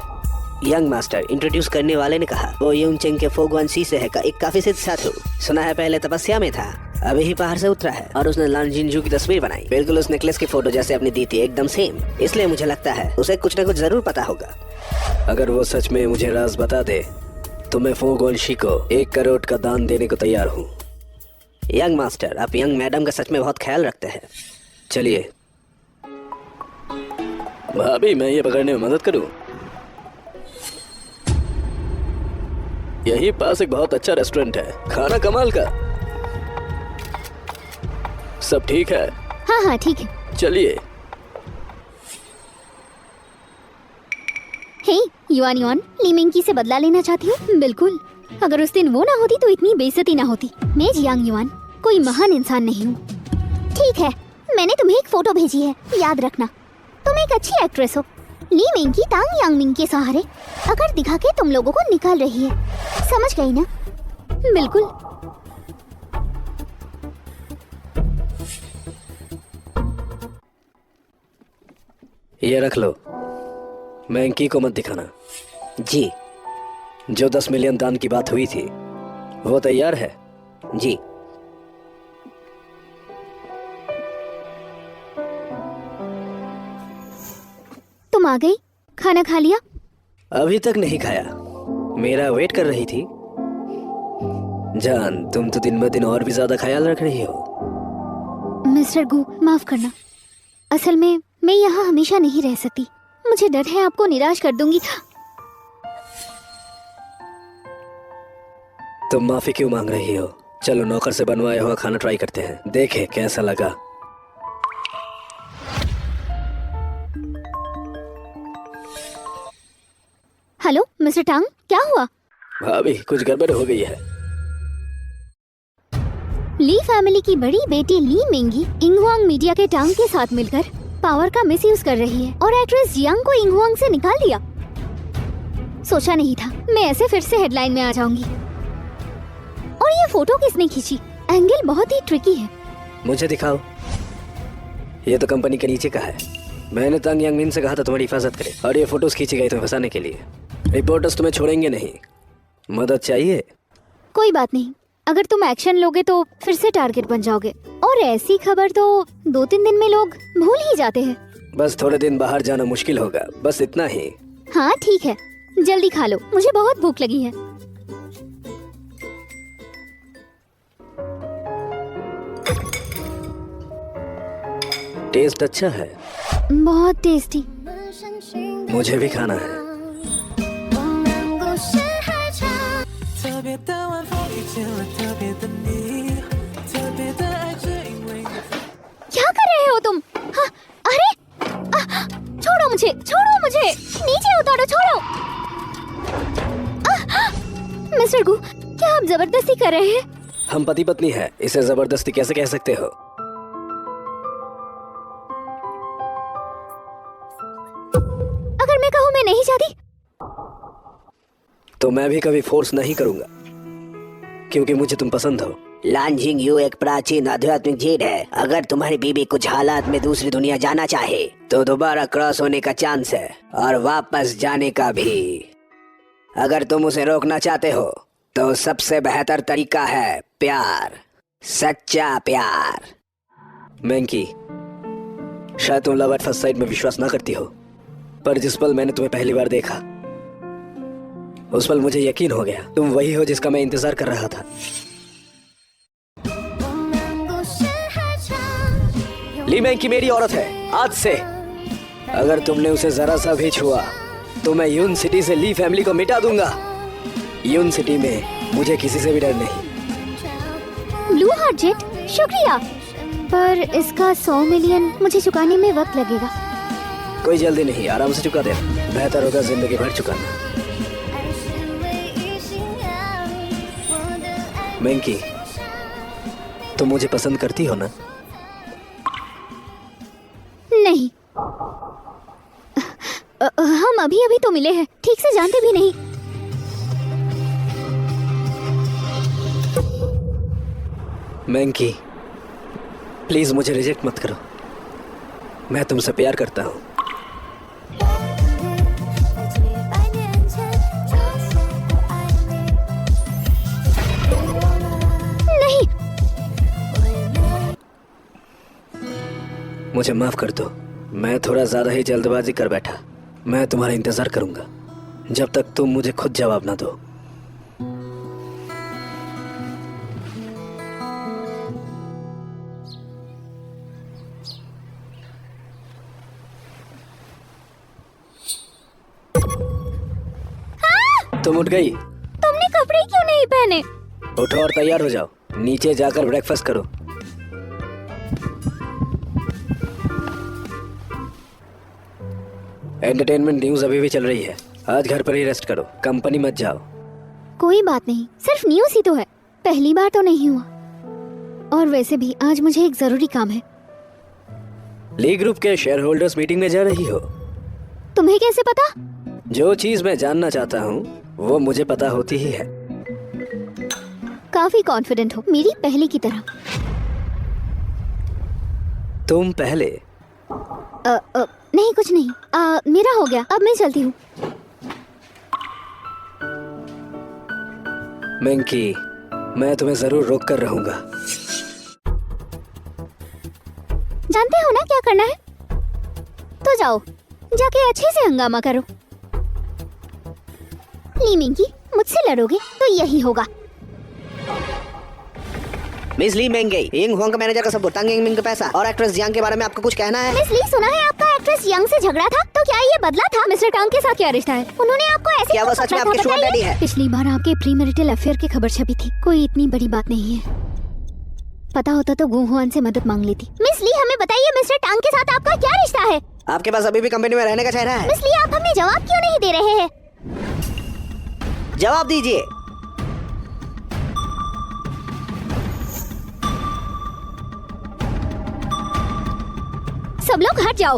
यंग मास्टर, इंट्रोड्यूस करने वाले ने कहा वो यून चेंग के फोगवान सी से है का एक काफी सिद्ध साधु, सुना है पहले तपस्या में था, अभी ही पहाड़ से उतरा है और उसने लन जिनजू की तस्वीर बनाई, बिल्कुल उस नेकलेस की फोटो जैसे अपनी दी थी, एकदम सेम। इसलिए मुझे लगता है उसे कुछ न कुछ जरूर पता होगा। अगर वो सच में मुझे राज बता दे तो मैं फोगोनशी को 1 करोड़ का दान देने को तैयार हूँ। यंग मास्टर, आप यंग मैडम का सच में बहुत ख्याल रखते हैं। चलिए भाभी, मैं ये पकड़ने में मदद करूँ? यही पास एक बहुत अच्छा रेस्टोरेंट है, खाना कमाल का। सब ठीक है? हाँ हाँ ठीक है। चलिए। हे युआन युआन, ली मिंकी से बदला लेना चाहती हूँ? बिल्कुल, अगर उस दिन वो ना होती तो इतनी बेइज्जती ना होती। मैं जियांग युआन कोई महान इंसान नहीं हूँ। ठीक है, मैंने तुम्हें एक फोटो भेजी है, याद रखना। तुम एक अच्छी एक्ट्रेस हो। ली मिंकी तांग यांगमिंग के सहारे अगर दिखा के तुम लोगों को निकाल रही है, समझ गई ना? बिल्कुल। ये रख लो, मैंकी को मत दिखाना। जी। जो 10 मिलियन दान की बात हुई थी वो तैयार है? जी। तुम आ गई? खाना खा लिया? अभी तक नहीं खाया, मेरा वेट कर रही थी। जान, तुम तो दिन ब दिन और भी ज्यादा ख्याल रख रही हो। मिस्टर गु, माफ करना। असल में मैं यहाँ हमेशा नहीं रह सकती। मुझे डर है आपको निराश कर दूंगी। तुम माफी क्यों मांग रही हो? चलो नौकर से बनवाया हुआ खाना ट्राई करते हैं, देखें कैसा लगा। हेलो मिस्टर टांग, क्या हुआ? भाभी, कुछ गड़बड़ हो गई है। ली फैमिली की बड़ी बेटी ली मिंगी इंगहुआंग मीडिया के टांग के साथ मिलकर पावर का मिसयूज कर रही है और एक्ट्रेस जियांग को इंगहुआंग से निकाल दिया। सोचा नहीं था मैं ऐसे फिर से हेडलाइन में आ जाऊंगी। और ये फोटो किसने खींची? एंगल बहुत ही ट्रिकी है। मुझे दिखाओ। ये तो कंपनी के नीचे का है। मैंने तांग यांगमिन से कहा था तुम्हारी हिफाजत करे, और ये फोटोज खींची गई तुम्हें फंसाने के लिए। रिपोर्टर्स तुम्हें छोड़ेंगे नहीं। मदद चाहिए? कोई बात नहीं, अगर तुम एक्शन लोगे तो फिर से टारगेट बन जाओगे। और ऐसी खबर तो 2-3 दिन में लोग भूल ही जाते हैं। बस थोड़े दिन बाहर जाना मुश्किल होगा, बस इतना ही। हाँ ठीक है, जल्दी खा लो, मुझे बहुत भूख लगी है। टेस्ट अच्छा है। बहुत टेस्टी। मुझे भी खाना है। क्या कर रहे हो तुम? हाँ, अरे छोड़ो मुझे, छोड़ो मुझे, नीचे उतारो, छोड़ो। मिस्टर गु, क्या आप जबरदस्ती कर रहे हैं? हम पति पत्नी हैं, इसे जबरदस्ती कैसे कह सकते हो? अगर मैं कहूँ मैं नहीं चाहती तो मैं भी कभी फोर्स नहीं करूंगा, क्योंकि मुझे तुम पसंद हो। लांजिंग यू एक प्राचीन आध्यात्मिक झील है। अगर तुम्हारी बीबी कुछ हालात में दूसरी दुनिया जाना चाहे तो दोबारा क्रॉस होने का चांस है, और वापस जाने का भी। अगर तुम उसे रोकना चाहते हो तो सबसे बेहतर तरीका है प्यार, सच्चा प्यार। मैंकी, शायद तुम लव एट फर्स्ट साइट में विश्वास ना करती हो, पर जिस पल मैंने तुम्हें पहली बार देखा उस पल मुझे यकीन हो गया तुम वही हो जिसका मैं इंतजार कर रहा था। ली मैंकी मेरी औरत है आज से। अगर तुमने उसे जरा सा भी छुआ तो मैं यून सिटी से ली फैमिली को मिटा दूंगा। यून सिटी में मुझे किसी से भी डर नहीं। ब्लू हार्ट जेट, शुक्रिया, पर इसका 100 मिलियन मुझे चुकाने में वक्त लगेगा। कोई जल्दी नहीं, आराम से चुका दे। बेहतर होगा जिंदगी भर चुकाना। मैंकी, तुम मुझे पसंद करती हो ना? नहीं, हम अभी अभी तो मिले हैं, ठीक से जानते भी नहीं। मैंकी, प्लीज मुझे रिजेक्ट मत करो। मैं तुमसे प्यार करता हूँ। नहीं, मुझे माफ कर दो, मैं थोड़ा ज्यादा ही जल्दबाजी कर बैठा। मैं तुम्हारा इंतजार करूंगा जब तक तुम मुझे खुद जवाब ना दो। तुम उठ गई? तुमने कपड़े क्यों नहीं पहने? उठो और तैयार हो जाओ, नीचे जाकर ब्रेकफास्ट करो। एंटरटेनमेंट न्यूज अभी भी चल रही है, आज घर पर ही रेस्ट करो, कंपनी मत जाओ। कोई बात नहीं, सिर्फ न्यूज़ ही तो है, पहली बार तो नहीं हुआ। और वैसे भी आज मुझे एक जरूरी काम है। ली ग्रुप के शेयर होल्डर्स मीटिंग में जा रही हो? तुम्हें कैसे पता? जो चीज मैं जानना चाहता हूँ वो मुझे पता होती ही है। काफी कॉन्फिडेंट हो, मेरी पहले की तरह। तुम पहले? नहीं कुछ नहीं, मेरा हो गया, अब मैं चलती हूँ। मैंकी, मैं तुम्हें जरूर रोक कर रहूंगा। जानते हो ना क्या करना है, तो जाओ, जाके अच्छे से हंगामा करो। ली मिंकी, मुझसे लड़ोगे तो यही होगा। मिस ली मेंगे, यंग हुआंग का मैनेजर का सबूत, तांग यंग मिंग का पैसा और एक्ट्रेस यांग के बारे में आपको कुछ कहना है? मिस ली, सुना है आपका एक्ट्रेस यंग से झगड़ा था, तो क्या ये बदला था? मिस्टर टांग के साथ क्या रिश्ता है? उन्होंने आपको ऐसे क्या वो सच में आपके शुगर डैडी है? पिछली बार आपके प्री मैरिटल अफेयर की खबर छपी थी, कोई इतनी बड़ी बात नहीं है। पता होता तो गु हुआन से मदद मांग लेती। मिस ली, हमें बताइए मिस्टर टांग के साथ आपका क्या रिश्ता है? आपके पास अभी भी कंपनी में रहने का चेहरा है? मिस ली, आप हमें जवाब क्यों नहीं दे रहे हैं? जवाब दीजिए। सब लोग हट जाओ।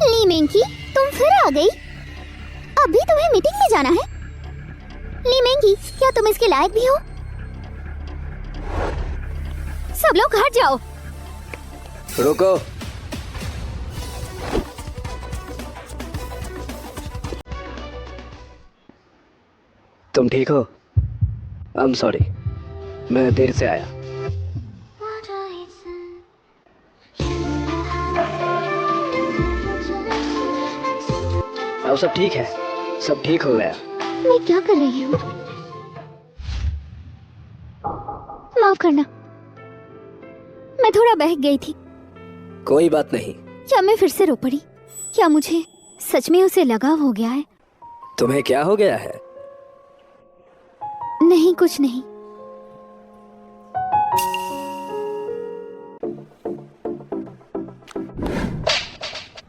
ली मेंकी, तुम फिर आ गई? अभी तुम्हें मीटिंग में जाना है? ली मेंकी, क्या तुम इसके लायक भी हो? सब लोग हट जाओ। रुको। तुम ठीक हो? आई एम सॉरी, मैं देर से आया। अब सब ठीक है, सब ठीक हो गया। मैं क्या कर रही हूँ? माफ करना, मैं थोड़ा बहक गई थी। कोई बात नहीं। क्या मैं फिर से रो पड़ी? क्या मुझे सच में उसे लगाव हो गया है? तुम्हें क्या हो गया है? नहीं कुछ नहीं।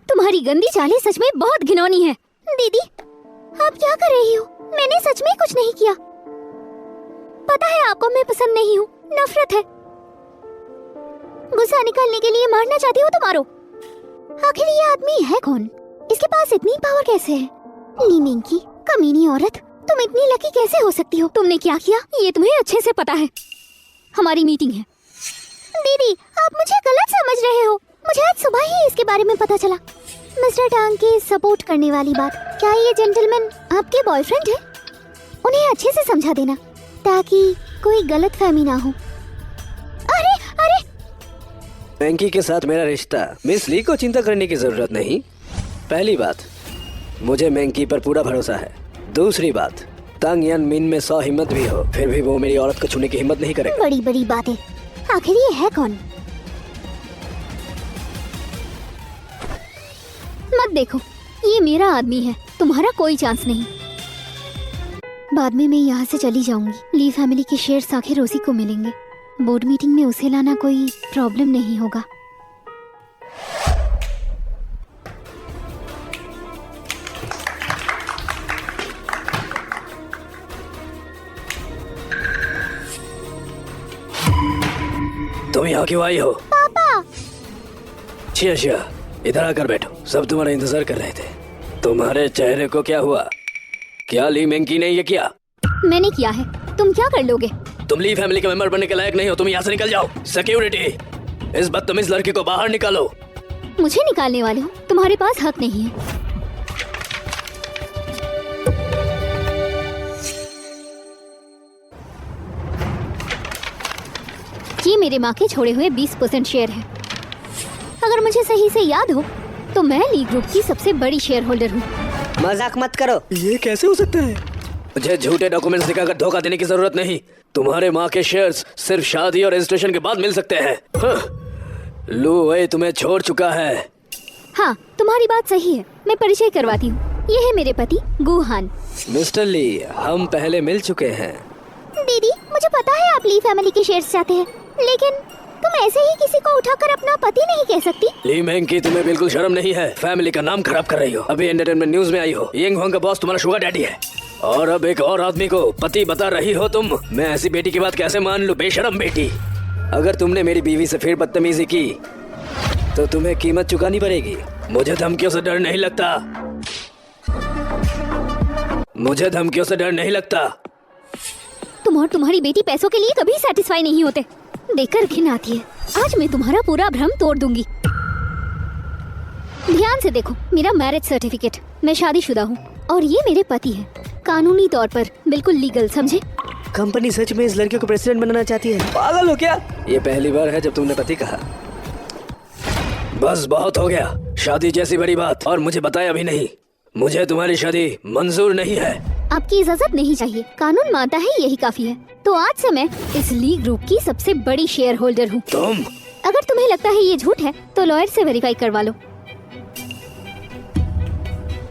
तुम्हारी गंदी चालें सच में बहुत घिनौनी है। दीदी, आप क्या कर रही हो? मैंने सच में कुछ नहीं किया। पता है आपको मैं पसंद नहीं हूँ, नफरत है। गुस्सा निकालने के लिए मारना चाहती हो तो मारो। आखिर ये आदमी है कौन? इसके पास इतनी पावर कैसे है? ली मिंकी, कमीनी औरत, तुम इतनी लकी कैसे हो सकती हो? तुमने क्या किया ये तुम्हें अच्छे से पता है। हमारी मीटिंग है। दीदी, आप मुझे गलत समझ रहे हो। मुझे आज सुबह ही इसके बारे में पता चला। मिस्टर टांग के सपोर्ट करने वाली बात। क्या ये जेंटलमैन आपके बॉयफ्रेंड है? उन्हें अच्छे से समझा देना ताकि कोई गलतफहमी ना हो। अरे अरे, मैंकी के साथ मेरा रिश्ता, मिस ली को चिंता करने की जरूरत नहीं। पहली बात, मुझे मैंकी पर पूरा भरोसा है। दूसरी बात, तांग यन मिन में 100 हिम्मत भी हो, फिर भी वो मेरी औरत को छूने की हिम्मत नहीं करेगा। बड़ी बड़ी बातें। आखिर ये है कौन? मत देखो, ये मेरा आदमी है, तुम्हारा कोई चांस नहीं। बाद में मैं यहाँ से चली जाऊंगी। ली फैमिली के शेयर्स आखिर उसी को मिलेंगे। बोर्ड मीटिंग में उसे लाना कोई प्रॉब्लम नहीं होगा। तुम यहाँ क्यों आई हो? पापा, छिया, इधर आकर बैठो, सब तुम्हारा इंतजार कर रहे थे। तुम्हारे चेहरे को क्या हुआ? क्या ली मेंकी ने ये किया? मैंने किया है, तुम क्या कर लोगे? तुम ली फैमिली के मेंबर बनने के लायक नहीं हो, तुम यहाँ से निकल जाओ। सिक्योरिटी, इस बदतमीज लड़की को बाहर निकालो। मुझे निकालने वाले हो? तुम्हारे पास हक नहीं है। ये मेरे माँ के छोड़े हुए 20% शेयर है। अगर मुझे सही से याद हो तो मैं ली ग्रुप की सबसे बड़ी शेयर होल्डर हूँ। मजाक मत करो। ये कैसे हो सकता है? मुझे झूठे डॉक्यूमेंट्स दिखाकर धोखा देने की जरूरत नहीं। तुम्हारे माँ के शेयर्स सिर्फ शादी और रजिस्ट्रेशन के बाद मिल सकते हैं। हाँ। लू वही तुम्हें छोड़ चुका है। हाँ, तुम्हारी बात सही है। मैं परिचय करवाती हूँ, ये है मेरे पति गुहान। मिस्टर ली, हम पहले मिल चुके हैं। दीदी, मुझे पता है आप ली फैमिली के शेयर्स चाहते हैं, लेकिन तुम ऐसे ही किसी को उठाकर अपना पति नहीं कह सकती। ली मेंकी, तुम्हें बिल्कुल शर्म नहीं है? फैमिली का नाम खराब कर रही हो। अभी एंटरटेनमेंट न्यूज में आई हो यंग होंग का बॉस तुम्हारा शुगर डैडी है, और अब एक और आदमी को पति बता रही हो तुम। मैं ऐसी बेटी की बात कैसे मान लूं? बेशरम बेटी। अगर तुमने मेरी बीवी से फिर बदतमीजी की तो तुम्हें कीमत चुकानी पड़ेगी। मुझे धमकियों से डर नहीं लगता। मुझे धमकियों से डर नहीं लगता। तुम और तुम्हारी बेटी पैसों के लिए कभी सेटिस्फाई नहीं होते। देखकर घिन आती है। आज मैं तुम्हारा पूरा भ्रम तोड़ दूंगी। ध्यान से देखो, मेरा मैरिज सर्टिफिकेट। मैं शादीशुदा हूँ और ये मेरे पति हैं। कानूनी तौर पर बिल्कुल लीगल, समझे? कंपनी सच में इस लड़के को प्रेसिडेंट बनाना चाहती है? पागल हो क्या? ये पहली बार है जब तुमने पति कहा। बस बहुत हो गया। शादी जैसी बड़ी बात और मुझे बताया भी नहीं। मुझे तुम्हारी शादी मंजूर नहीं है। आपकी इजाजत नहीं चाहिए, कानून मानता है यही काफी है। तो आज से मैं इस ली ग्रुप की सबसे बड़ी शेयर होल्डर हूँ। तुम? अगर तुम्हें लगता है ये झूठ है तो लॉयर से वेरीफाई करवा लो।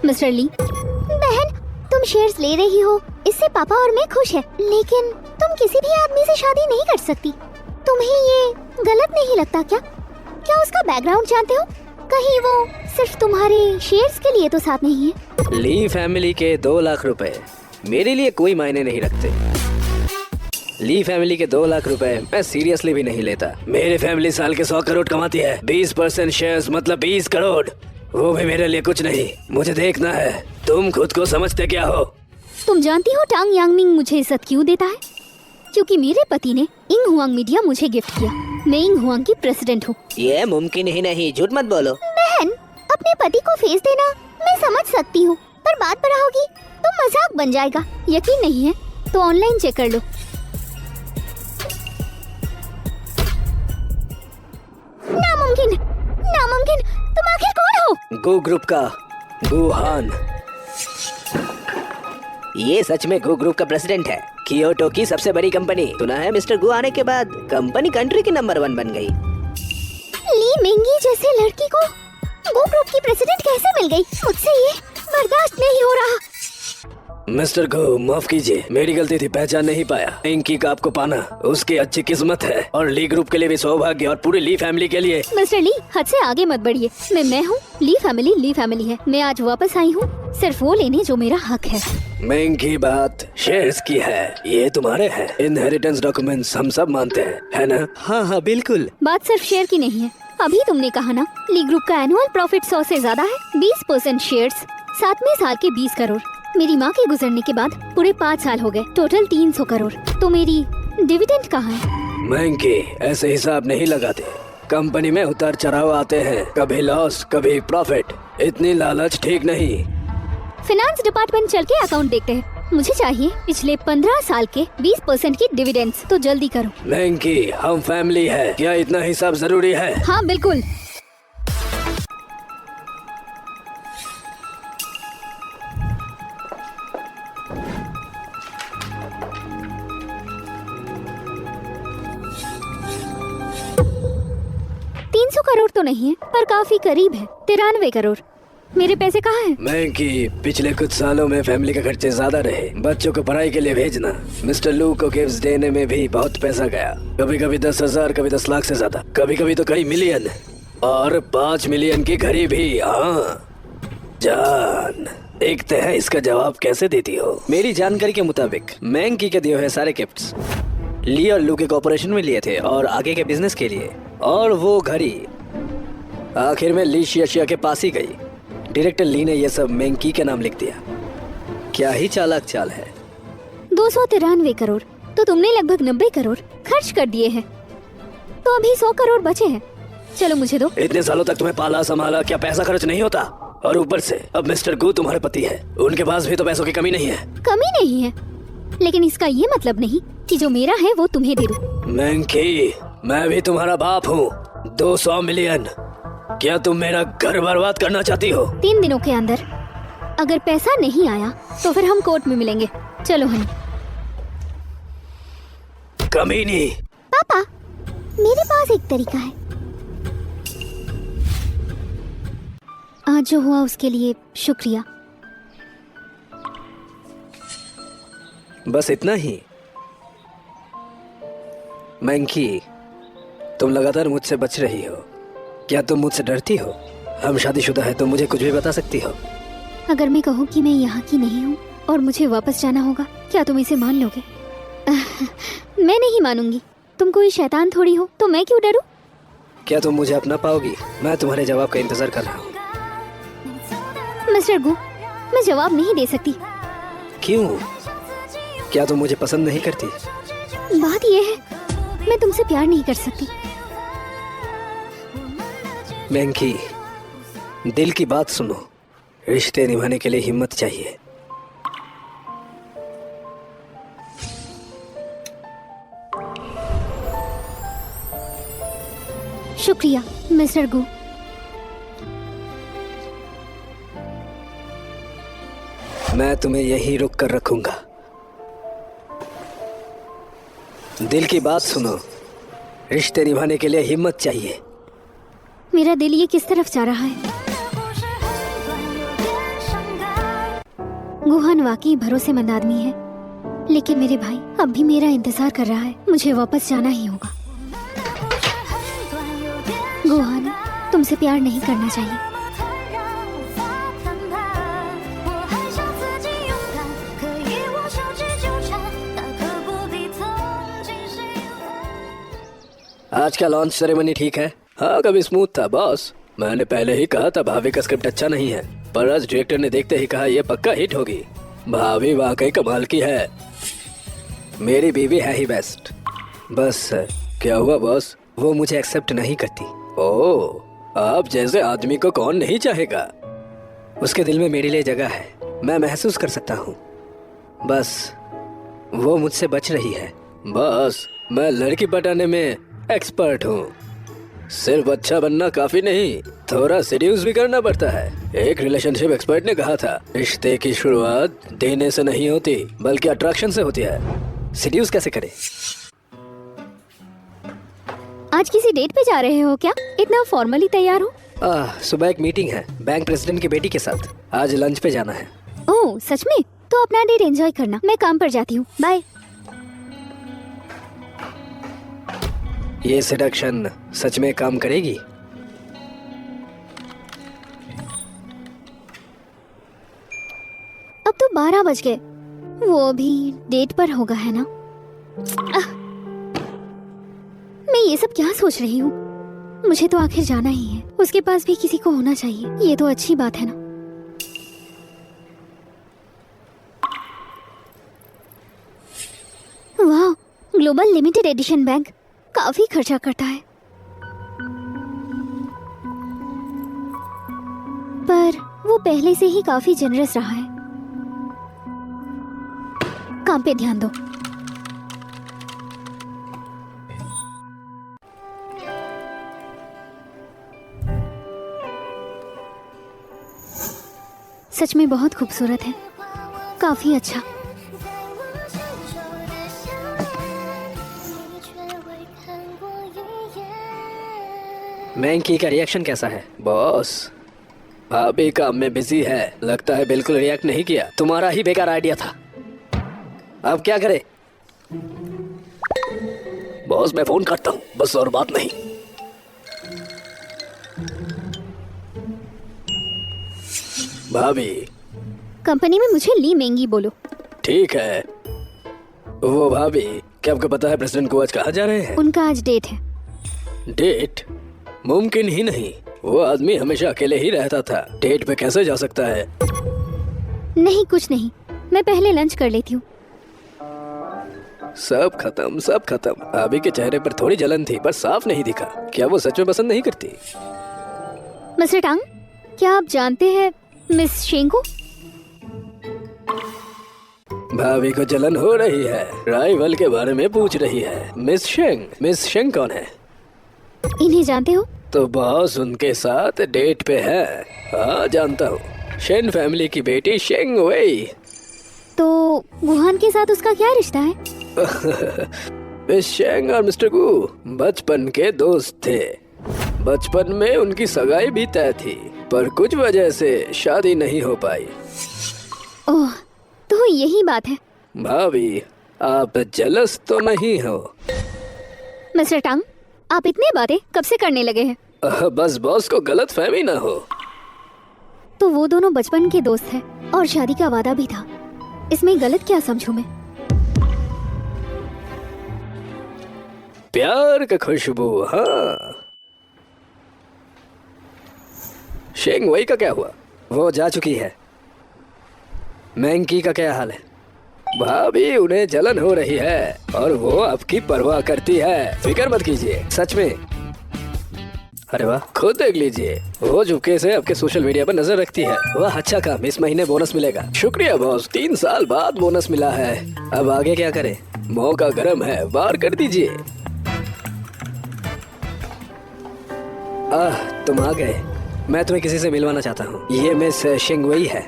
मिस्टर ली, बहन, तुम शेयर्स ले रही हो, इससे पापा और मैं खुश है, लेकिन तुम किसी भी आदमी से शादी नहीं कर सकती। तुम्हें ये गलत नहीं लगता क्या? क्या उसका बैकग्राउंड जानते हो? कहीं वो सिर्फ तुम्हारे शेयर्स के लिए तो साथ नहीं है? ली फैमिली के 2 लाख रुपए मेरे लिए कोई मायने नहीं रखते। ली फैमिली के 2 लाख रुपए मैं सीरियसली भी नहीं लेता। मेरी फैमिली साल के 100 करोड़ कमाती है। 20% शेयर्स मतलब 20 करोड़, वो भी मेरे लिए कुछ नहीं। मुझे देखना है तुम खुद को समझते क्या हो। तुम जानती हो टांग यांगमिंग मुझे इज्जत क्यों देता है? क्योंकि मेरे पति ने इंग हुआंग मीडिया मुझे गिफ्ट किया। मैं इंग हुआंग की प्रेसिडेंट हूँ। ये मुमकिन ही नहीं, झूठ मत बोलो। बहन, अपने पति को फेस देना मैं समझ सकती हूँ, पर बात पर होगी तो मजाक बन जाएगा। यकीन नहीं है तो ऑनलाइन चेक कर लो। नामुमकिन, नामुमकिन, तुम आखिर कौन हो? गो ग्रुप का गुहान। ये सच में गो ग्रुप का प्रेसिडेंट है, कियोटो की सबसे बड़ी कंपनी। सुना है मिस्टर गु आने के बाद कंपनी कंट्री की नंबर 1 बन गई। ली मेंगी जैसे लड़की को गो ग्रुप की प्रेसिडेंट कैसे मिल गई? मुझसे ये बर्दाश्त नहीं हो रहा। मिस्टर गो, माफ कीजिए, मेरी गलती थी, पहचान नहीं पाया। इंकी का आपको पाना उसकी अच्छी किस्मत है, और ली ग्रुप के लिए भी सौभाग्य, और पूरी ली फैमिली के लिए। मिस्टर ली, हद से आगे मत बढ़िए। मैं हूँ, ली फैमिली है। मैं आज वापस आई हूँ सिर्फ वो लेने जो मेरा हक है। महंगी बात शेयर्स की है, ये तुम्हारे हैं। इनहेरिटेंस डॉक्यूमेंट्स हम सब मानते हैं, है ना? हाँ हाँ बिल्कुल। बात सिर्फ शेयर की नहीं है। अभी तुमने कहा ना, ली ग्रुप का एनुअल प्रॉफिट 100 से ज्यादा है। 20% शेयर्स, 7वें साल के 20 करोड़। मेरी माँ के गुजरने के बाद पूरे 5 साल हो गए, टोटल 300 करोड़। तो मेरी डिविडेंड कहाँ है? महंगी ऐसे हिसाब नहीं लगाते। कंपनी में उतार चढ़ाव आते हैं, कभी लॉस कभी प्रॉफिट। इतनी लालच ठीक नहीं। फाइनेंस डिपार्टमेंट चल के अकाउंट देखते हैं। मुझे चाहिए पिछले 15 साल के 20% की डिविडेंड्स। तो जल्दी करो। महंगी, हम फैमिली है, क्या इतना हिसाब जरूरी है? हाँ बिल्कुल। करोड़ तो नहीं है, पर काफी करीब है। 93 करोड़। मेरे पैसे कहाँ हैं? महंगी, पिछले कुछ सालों में फैमिली के खर्चे ज्यादा रहे। बच्चों को पढ़ाई के लिए भेजना, मिस्टर लू को गिफ्ट्स देने में भी बहुत पैसा गया। कभी कभी 10,000, कभी 10 लाख से ज्यादा, कभी कभी तो कई मिलियन, और 5 मिलियन की घड़ी भी। हाँ जान, देखते हैं इसका जवाब कैसे देती हो। मेरी जानकारी के मुताबिक महंगी के दिए हुए सारे गिफ्ट्स ली और लू के कॉर्पोरेशन में लिए थे, और आगे के बिजनेस के लिए। और वो घड़ी आखिर में ली शिया के पास ही गई। डायरेक्टर ली ने ये सब मेंकी के नाम लिख दिया। क्या ही चालाक चाल है। 293 करोड़। तो तुमने लगभग 90 करोड़ खर्च कर दिए हैं, तो अभी 100 करोड़ बचे हैं। चलो मुझे दो। इतने सालों तक तुम्हें पाला संभाला, क्या पैसा खर्च नहीं होता? और ऊपर से अब मिस्टर गू तुम्हारे पति है, उनके पास भी तो पैसों की कमी नहीं है। कमी नहीं है, लेकिन इसका ये मतलब नहीं कि जो मेरा है वो तुम्हें दे दूं। मेंकी, मैं भी तुम्हारा बाप हूँ। 200 मिलियन, क्या तुम मेरा घर बर्बाद करना चाहती हो? 3 दिनों के अंदर अगर पैसा नहीं आया तो फिर हम कोर्ट में मिलेंगे। चलो हनी। कमीनी। पापा, मेरे पास एक तरीका है। आज जो हुआ उसके लिए शुक्रिया। बस इतना ही? मैंकी, तुम लगातार मुझसे बच रही हो। क्या तुम मुझसे डरती हो? हम शादीशुदा है, तुम मुझे कुछ भी बता सकती हो। अगर मैं कहूँ कि मैं यहाँ की नहीं हूँ और मुझे वापस जाना होगा, क्या तुम इसे मान लोगे? मैं नहीं मानूंगी। तुम कोई शैतान थोड़ी हो, तो मैं क्यों डरूं? क्या तुम मुझे अपना पाओगी? मैं तुम्हारे जवाब का इंतजार कर रहा हूँ। मिस्टर गु, मैं जवाब नहीं दे सकती। क्यों? क्या तुम मुझे पसंद नहीं करती? बात यह है, मैं तुमसे प्यार नहीं कर सकती। मैंकी, दिल की बात सुनो। रिश्ते निभाने के लिए हिम्मत चाहिए। शुक्रिया मिस्टर गु। मैं तुम्हें यहीं रोक कर रखूंगा। दिल की बात सुनो। रिश्ते निभाने के लिए हिम्मत चाहिए। मेरा दिल ये किस तरफ जा रहा है? गुहान वाकई भरोसेमंद आदमी है, लेकिन मेरे भाई अब भी मेरा इंतजार कर रहा है। मुझे वापस जाना ही होगा। गुहान, तुमसे प्यार नहीं करना चाहिए। आज का लॉन्च सेरेमनी ठीक है? हाँ, कभी स्मूथ था बॉस। मैंने पहले ही कहा था भाभी का स्क्रिप्ट अच्छा नहीं है, पर आज डायरेक्टर ने देखते ही कहा यह पक्का हिट होगी। भाभी वाकई कमाल की है। मेरी बीवी है ही बेस्ट। बस क्या हुआ बॉस? वो मुझे एक्सेप्ट नहीं करती। ओह, आप जैसे आदमी को कौन नहीं चाहेगा? उसके दिल में मेरे लिए जगह है, मैं महसूस कर सकता हूँ। बस वो मुझसे बच रही है। बस मैं लड़की पटाने में एक्सपर्ट हूँ। सिर्फ अच्छा बनना काफी नहीं, थोड़ा सीड्यूस भी करना पड़ता है। एक रिलेशनशिप एक्सपर्ट ने कहा था, रिश्ते की शुरुआत देने से नहीं होती बल्कि अट्रैक्शन से होती है। सीड्यूस कैसे करें? आज किसी डेट पे जा रहे हो क्या? इतना फॉर्मली तैयार हो? सुबह एक मीटिंग है बैंक प्रेसिडेंट की बेटी के साथ। आज लंच पे जाना है। ओह सच में? तो अपना डेट एंजॉय करना। मैं काम पर जाती हूँ, बाय। ये सेडक्शन सच में काम करेगी? अब तो 12 बज गए। वो भी डेट पर होगा, है ना? मैं ये सब क्या सोच रही हूँ? मुझे तो आखिर जाना ही है। उसके पास भी किसी को होना चाहिए। ये तो अच्छी बात है ना? वाह, ग्लोबल लिमिटेड एडिशन बैंक काफी खर्चा करता है, पर वो पहले से ही काफी जेनरस रहा है। काम पे ध्यान दो। सच में बहुत खूबसूरत है, काफी अच्छा। मैंकी का रिएक्शन कैसा है बॉस? भाभी काम में बिजी है, लगता है बिल्कुल रिएक्ट नहीं किया। तुम्हारा ही बेकार आइडिया था। अब क्या करे? बॉस मैं फोन करता हूँ, बस और बात नहीं। भाभी, कंपनी में मुझे ली मेंगी बोलो। ठीक है। वो भाभी, क्या आपको पता है प्रेसिडेंट को आज कहाँ जा रहे हैं? उनका आज डेट है। डेट? मुमकिन ही नहीं। वो आदमी हमेशा अकेले ही रहता था, डेट पे कैसे जा सकता है? नहीं कुछ नहीं, मैं पहले लंच कर लेती हूँ। सब खत्म, सब खत्म। भाभी के चेहरे पर थोड़ी जलन थी, पर साफ नहीं दिखा। क्या वो सच में पसंद नहीं करती? मिस्टर टांग, क्या आप जानते हैं मिस शेंग को? भाभी को जलन हो रही है, राइवल के बारे में पूछ रही है। मिस शेंग? मिस शेंग कौन है? इन्हें जानते हो? तो बॉस उनके साथ डेट पे है। हाँ जानता हूँ, शेन फैमिली की बेटी शेंग वेई। तो गुहान के साथ उसका क्या रिश्ता है? मिस शेंग और मिस्टर गु बचपन के दोस्त थे। बचपन में उनकी सगाई भी तय थी, पर कुछ वजह से शादी नहीं हो पाई। ओह, तो यही बात है। भाभी, आप जेलस तो नहीं हो? मिस्टर टंग, आप इतनी बातें कब से करने लगे हैं? बस बॉस को गलत फहमी ना हो। तो वो दोनों बचपन के दोस्त हैं और शादी का वादा भी था। इसमें गलत क्या समझूं मैं? प्यार का खुशबू, हाँ। शेंग वही का क्या हुआ? वो जा चुकी है। मैंकी का क्या हाल है? भाभी, उन्हें जलन हो रही है और वो आपकी परवाह करती है। फिक्र मत कीजिए, सच में। अरे वाह, खुद देख लीजिए, वो चुपके से आपके सोशल मीडिया पर नजर रखती है। वाह, अच्छा काम, इस महीने बोनस मिलेगा। शुक्रिया बॉस, 3 साल बाद बोनस मिला है। अब आगे क्या करें? मौका गर्म है, वार कर दीजिए। तुम आ गए। मैं तुम्हें किसी से मिलवाना चाहता हूँ। ये मिस शेंग वही है।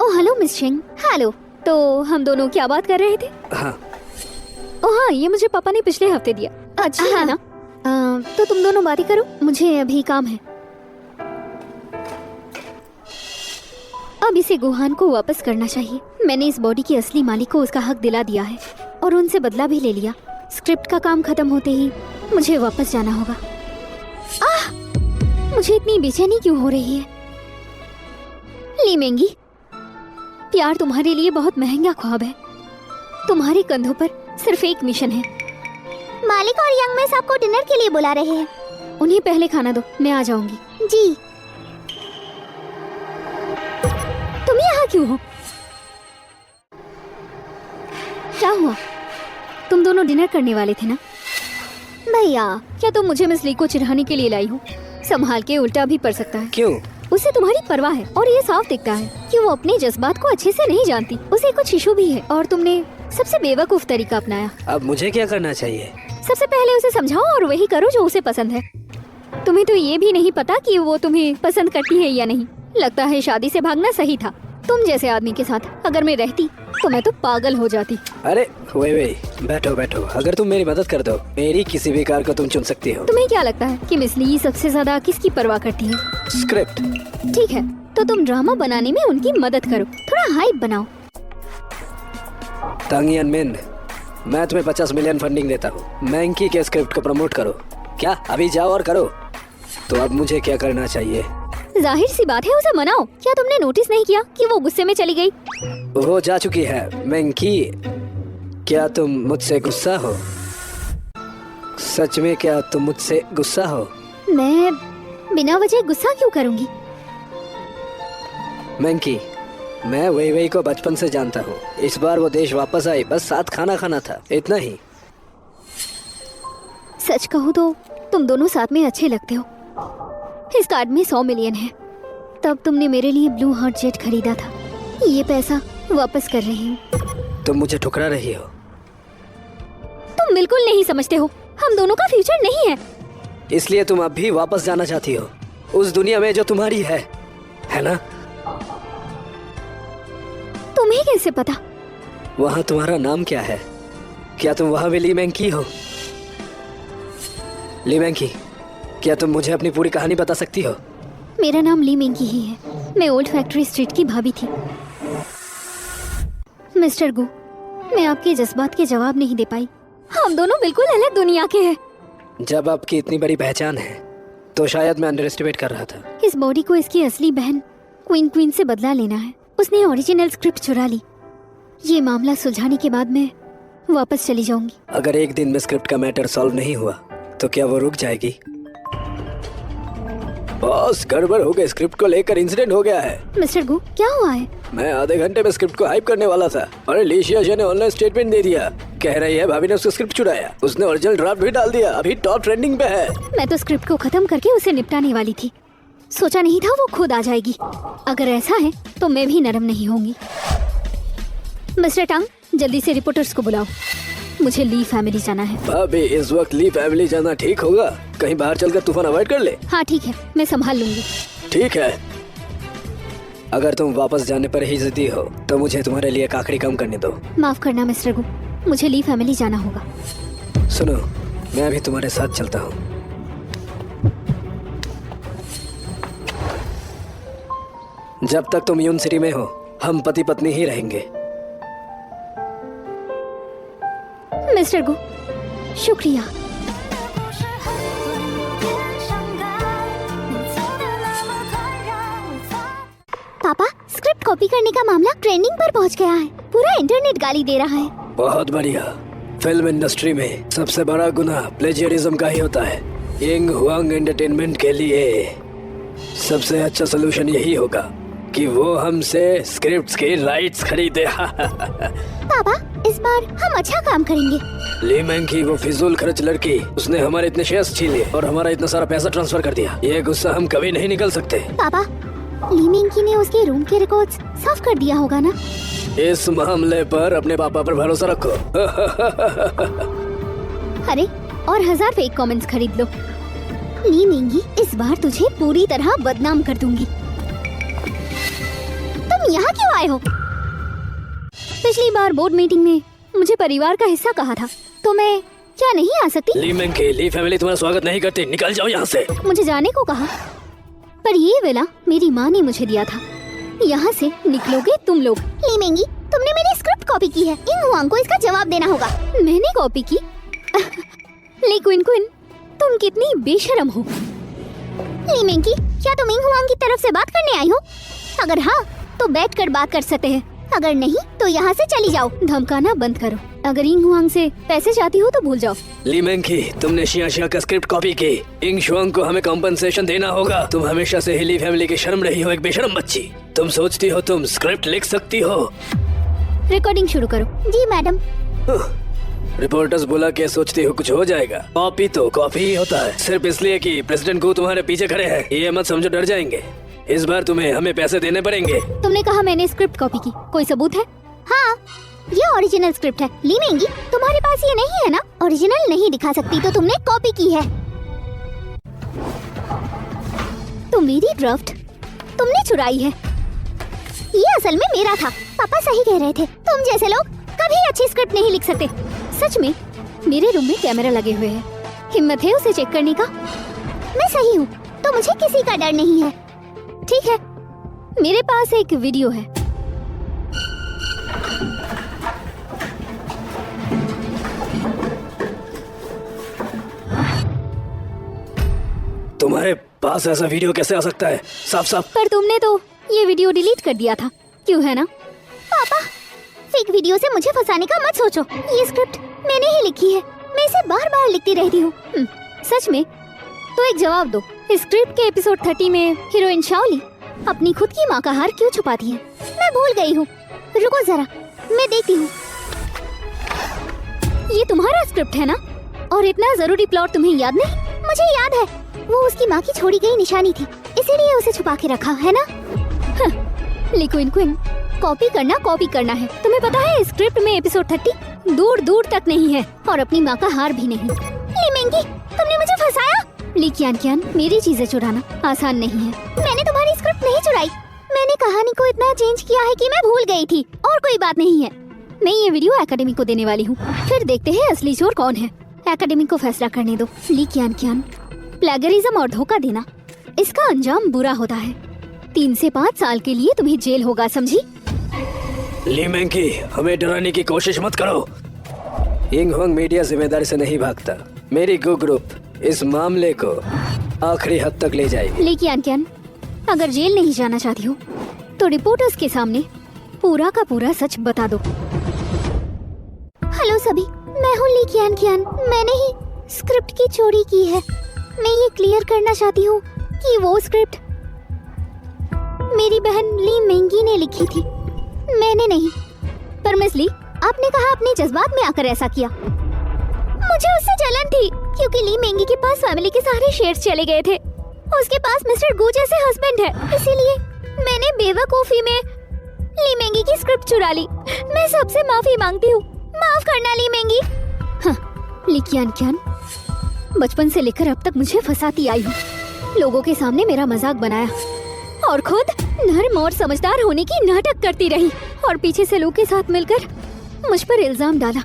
ओह हेलो मिस शेंग। हेलो। तो हम दोनों क्या बात कर रहे थे? हाँ। ओह हाँ, ये मुझे पापा ने पिछले हफ्ते दिया। अच्छा है ना? तो तुम दोनों बातें करो, मुझे अभी काम है। अब इसे गुहान को वापस करना चाहिए। मैंने इस बॉडी की असली मालिक को उसका हक दिला दिया है और उनसे बदला भी ले लिया। स्क्रिप्ट का काम खत्म होते ही मुझे वापस जाना होगा। मुझे इतनी बेचैनी क्यों हो रही है? ली मेंगी, प्यार तुम्हारे लिए बहुत महंगा ख्वाब है। तुम्हारे कंधों पर सिर्फ एक मिशन है। मालिक और यंग मिस आपको डिनर के लिए बुला रहे हैं। उन्हें पहले खाना दो, मैं आ जाऊंगी। जी। तुम यहाँ क्यों हो? क्या हुआ? तुम दोनों डिनर करने वाले थे ना? भैया, क्या तुम मुझे मिस ली को चिढ़ाने के लिए लाई हो? संभाल के, उल्टा भी पड़ सकता है। क्यों? उसे तुम्हारी परवाह है और ये साफ दिखता है कि वो अपने जज्बात को अच्छे से नहीं जानती। उसे कुछ इशू भी है और तुमने सबसे बेवकूफ तरीका अपनाया। अब मुझे क्या करना चाहिए? सबसे पहले उसे समझाओ और वही करो जो उसे पसंद है। तुम्हें तो ये भी नहीं पता कि वो तुम्हें पसंद करती है या नहीं। लगता है शादी से भागना सही था। तुम जैसे आदमी के साथ अगर मैं रहती तो मैं तो पागल हो जाती। अरे वही बैठो बैठो। अगर तुम मेरी मदद कर दो, मेरी किसी भी कार को तुम चुन सकती हो। तुम्हें क्या लगता है कि मिस ली सबसे ज्यादा किसकी परवाह करती है? स्क्रिप्ट। ठीक है, तो तुम ड्रामा बनाने में उनकी मदद करो, थोड़ा हाइप बनाओ। तंग यन मिन, मैं तुम्हें 50 मिलियन फंडिंग देता हूँ। मैंकी के स्क्रिप्ट को प्रमोट करो। क्या? अभी जाओ और करो। तो अब मुझे क्या करना चाहिए? जाहिर सी बात है, उसे मनाओ। क्या तुमने नोटिस नहीं किया कि वो गुस्से में चली गई? वो जा चुकी है। मैंकी, क्या तुम मुझसे गुस्सा हो? सच में क्या तुम मुझसे गुस्सा हो? मैं बिना वजह गुस्सा क्यों करूंगी? मैंकी, मैं वही को बचपन से जानता हूँ। इस बार वो देश वापस आई, बस साथ खाना खाना था, इतना ही। सच कहूँ तो तुम दोनों साथ में अच्छे लगते हो। इस कार्ड में 100 मिलियन है। तब तुमने मेरे लिए ब्लू हार्ट जेट खरीदा था। ये पैसा वापस कर रही हूँ। तुम मुझे ठुकरा रही हो। तुम बिल्कुल नहीं समझते हो, हम दोनों का फ्यूचर नहीं है। इसलिए तुम अब भी वापस जाना चाहती हो उस दुनिया में जो तुम्हारी है ना? तुम्हें कैसे पता? वहाँ तुम्हारा नाम क्या है? क्या तुम वहाँ भी ली मैंकी हो? ली मैंकी, क्या तुम मुझे अपनी पूरी कहानी बता सकती हो? मेरा नाम ली मेंगी ही है। मैं ओल्ड फैक्ट्री स्ट्रीट की भाभी थी। मिस्टर गु, मैं आपके जज्बात के जवाब नहीं दे पाई। हम दोनों बिल्कुल अलग दुनिया के हैं। जब आपकी इतनी बड़ी पहचान है तो शायद मैं अंडर एस्टिमेट कर रहा था। इस बॉडी को इसकी असली बहन क्वीन से बदला लेना है। उसने ओरिजिनल स्क्रिप्ट चुरा ली। ये मामला सुलझाने के बाद मैं वापस चली जाऊंगी। अगर एक दिन में स्क्रिप्ट का मैटर सॉल्व नहीं हुआ तो क्या वो रुक जाएगी? बॉस, गड़बड़ हो गई। स्क्रिप्ट को लेकर इंसिडेंट हो गया है। मिस्टर गु, क्या हुआ है? मैं आधे घंटे में स्क्रिप्ट को हाइप करने वाला था और लिशिया ने ऑनलाइन स्टेटमेंट दे दिया। कह रही है भाभी ने उसका स्क्रिप्ट चुराया। उसने ओरिजिनल ड्राफ्ट भी डाल दिया, अभी टॉप ट्रेंडिंग पे है। मैं तो स्क्रिप्ट को खत्म करके उसे निपटाने वाली थी। सोचा नहीं था वो खुद आ जाएगी। अगर ऐसा है तो मैं भी नरम नहीं होंगी। मिस्टर टंग, जल्दी से रिपोर्टर्स को बुलाओ। मुझे ली फैमिली जाना है। भाभी, इस वक्त ली फैमिली जाना ठीक होगा? कहीं बाहर चलकर तूफान अवॉइड कर ले। हाँ ठीक है, मैं संभाल लूंगी। ठीक है। अगर तुम वापस जाने पर ही जिद्दी हो तो मुझे तुम्हारे लिए एक आखिरी काम करने दो। माफ करना मिस्टर गु, मुझे ली फैमिली जाना होगा। सुनो, मैं अभी तुम्हारे साथ चलता हूँ। जब तक तुम यून सिटी में हो हम पति पत्नी ही रहेंगे। मिस्टर गो, शुक्रिया। पापा, स्क्रिप्ट कॉपी करने का मामला ट्रेंडिंग पर पहुंच गया है। पूरा इंटरनेट गाली दे रहा है। बहुत बढ़िया। फिल्म इंडस्ट्री में सबसे बड़ा गुनाह प्लेजियरिज्म का ही होता है। यंग हुआंग एंटरटेनमेंट के लिए सबसे अच्छा सलूशन यही होगा कि वो हमसे स्क्रिप्ट्स के राइट्स खरीदे। पापा, इस बार हम अच्छा काम करेंगे। ली मैंगी वो फिजूल खर्च लड़की, उसने हमारे इतने शेयर्स छीन लिए और हमारा इतना सारा पैसा ट्रांसफर कर दिया। ये गुस्सा हम कभी नहीं निकल सकते। पापा, ली मिंगी ने उसके रूम के रिकॉर्ड्स साफ कर दिया होगा ना? इस मामले पर अपने पापा पर भरोसा रखो। अरे, और 1000 फेक कमेंट्स खरीद लो। ली मिंगी, इस बार तुझे पूरी तरह बदनाम कर दूंगी। तुम यहाँ क्यों आए हो? पिछली बार बोर्ड मीटिंग में मुझे परिवार का हिस्सा कहा था, तो मैं क्या नहीं आ सकती? ली मैंगी, ली फैमिली तुम्हारा स्वागत नहीं करती। निकल जाओ यहाँ से। मुझे जाने को कहा, पर ये विला मेरी माँ ने मुझे दिया था। यहाँ से निकलोगे तुम लोग। ली मिंगी, तुमने मेरी स्क्रिप्ट कॉपी की है। इंग हुआंग को इसका जवाब देना होगा। मैंने कॉपी की? ली क्विन क्विन, तुम कितनी बेशरम हो। ली मिंगी, क्या तुम इंग हुआंग की तरफ से बात करने आई हो? अगर हाँ, तो बैठकर बात कर सकते हैं। अगर नहीं, तो यहाँ से चली जाओ। धमकाना बंद करो। अगर इंग हुआंग से पैसे चाहती हो तो भूल जाओ। ली मैंगी, तुमने शिया का स्क्रिप्ट कॉपी की। इंग शुआंग को हमें कॉम्पनसेशन देना होगा। तुम हमेशा से ही ली फैमिली की शर्म रही हो, एक बेशरम बच्ची। तुम सोचती हो तुम स्क्रिप्ट लिख सकती हो? रिकॉर्डिंग शुरू करो। जी मैडम। रिपोर्टर्स बोला के सोचती हो कुछ हो जाएगा। कॉपी तो कॉपी ही होता है। सिर्फ इसलिए कि प्रेसिडेंट को तुम्हारे पीछे खड़े हैं, ये मत समझो डर जाएंगे। इस बार तुम्हें हमें पैसे देने पड़ेंगे। तुमने कहा मैंने स्क्रिप्ट कॉपी की, कोई सबूत है? हाँ, ये ओरिजिनल स्क्रिप्ट है। ली मिंगी, तुम्हारे पास ये नहीं है ना? ओरिजिनल नहीं दिखा सकती तो तुमने कॉपी की है। तो मेरी ड्राफ्ट तुमने चुराई है। ये असल में मेरा था। पापा सही कह रहे थे, तुम जैसे लोग कभी अच्छी स्क्रिप्ट नहीं लिख सकते। सच में मेरे रूम में कैमरा लगे हुए हैं। हिम्मत है उसे चेक करने का? मैं सही हूँ तो मुझे किसी का डर नहीं है। ठीक है, मेरे पास एक वीडियो है। तुम्हारे पास ऐसा वीडियो कैसे आ सकता है? साफ साफ। पर तुमने तो ये वीडियो डिलीट कर दिया था, क्यों है ना? पापा, फेक वीडियो से मुझे फंसाने का मत सोचो। ये स्क्रिप्ट मैंने ही लिखी है। मैं इसे बार बार लिखती रहती हूँ। सच में? तो एक जवाब दो। इस स्क्रिप्ट के एपिसोड 30 में हीरोइन शाओली अपनी खुद की माँ का हार क्यों छुपाती है? मैं भूल गई हूँ। रुको जरा, मैं देखती हूँ। ये तुम्हारा स्क्रिप्ट है ना? और इतना जरूरी प्लॉट तुम्हें याद नहीं? मुझे याद है, वो उसकी माँ की छोड़ी गई निशानी थी, इसीलिए उसे छुपा के रखा है ना? ली क्विन क्विन, कॉपी करना है। तुम्हें पता है स्क्रिप्ट में एपिसोड 30 दूर दूर तक नहीं है और अपनी माँ का हार भी नहीं। ली मिंगी, तुमने मुझे फंसाया। ली कियान कियान, मेरी चीजें चुराना आसान नहीं है। मैंने तुम्हारी स्क्रिप्ट नहीं चुराई। मैंने कहानी को इतना चेंज किया है कि मैं भूल गई थी, और कोई बात नहीं है। मैं ये वीडियो एकेडमी को देने वाली हूँ, फिर देखते हैं असली चोर कौन है। एकेडमी को फैसला करने दो। ली कियान कियान, प्लेगरिज्म और धोखा देना, इसका अंजाम बुरा होता है। 3 से 5 साल के लिए तुम्हें जेल होगा, समझी? ली मैंगी, हमें डराने की कोशिश मत करो। इंग हुआंग मीडिया जिम्मेदारी से नहीं भागता। मेरी गो ग्रुप इस मामले को आखिरी हद तक ले जाएगी। ली कियान कियान, अगर जेल नहीं जाना चाहती हो तो रिपोर्टर्स के सामने पूरा का पूरा सच बता दो। हेलो सभी, मैं हूँ ली कियान कियान। मैंने ही स्क्रिप्ट की चोरी की है। मैं ये क्लियर करना चाहती हूँ कि वो स्क्रिप्ट मेरी बहन ली मिंगी ने लिखी थी, मैंने नहीं। पर मिस ली, आपने कहा अपने जज्बात में आकर ऐसा किया। मुझे उससे जलन थी क्योंकि ली मिंगी के पास फैमिली के सारे शेयर्स चले गए थे। उसके पास मिस्टर गू जैसे हस्बैंड है, इसीलिए मैंने बेवकूफी में ली मिंगी की स्क्रिप्ट चुरा ली। मैं सबसे माफी मांगती हूँ, माफ करना ली मिंगी। हाँ, ली कियान कियान, बचपन से लेकर अब तक मुझे फंसाती आई हूँ। लोगों के सामने मेरा मजाक बनाया और खुद नर्म और समझदार होने की नाटक करती रही, और पीछे से लोगों के साथ मिलकर मुझ पर इल्जाम डाला।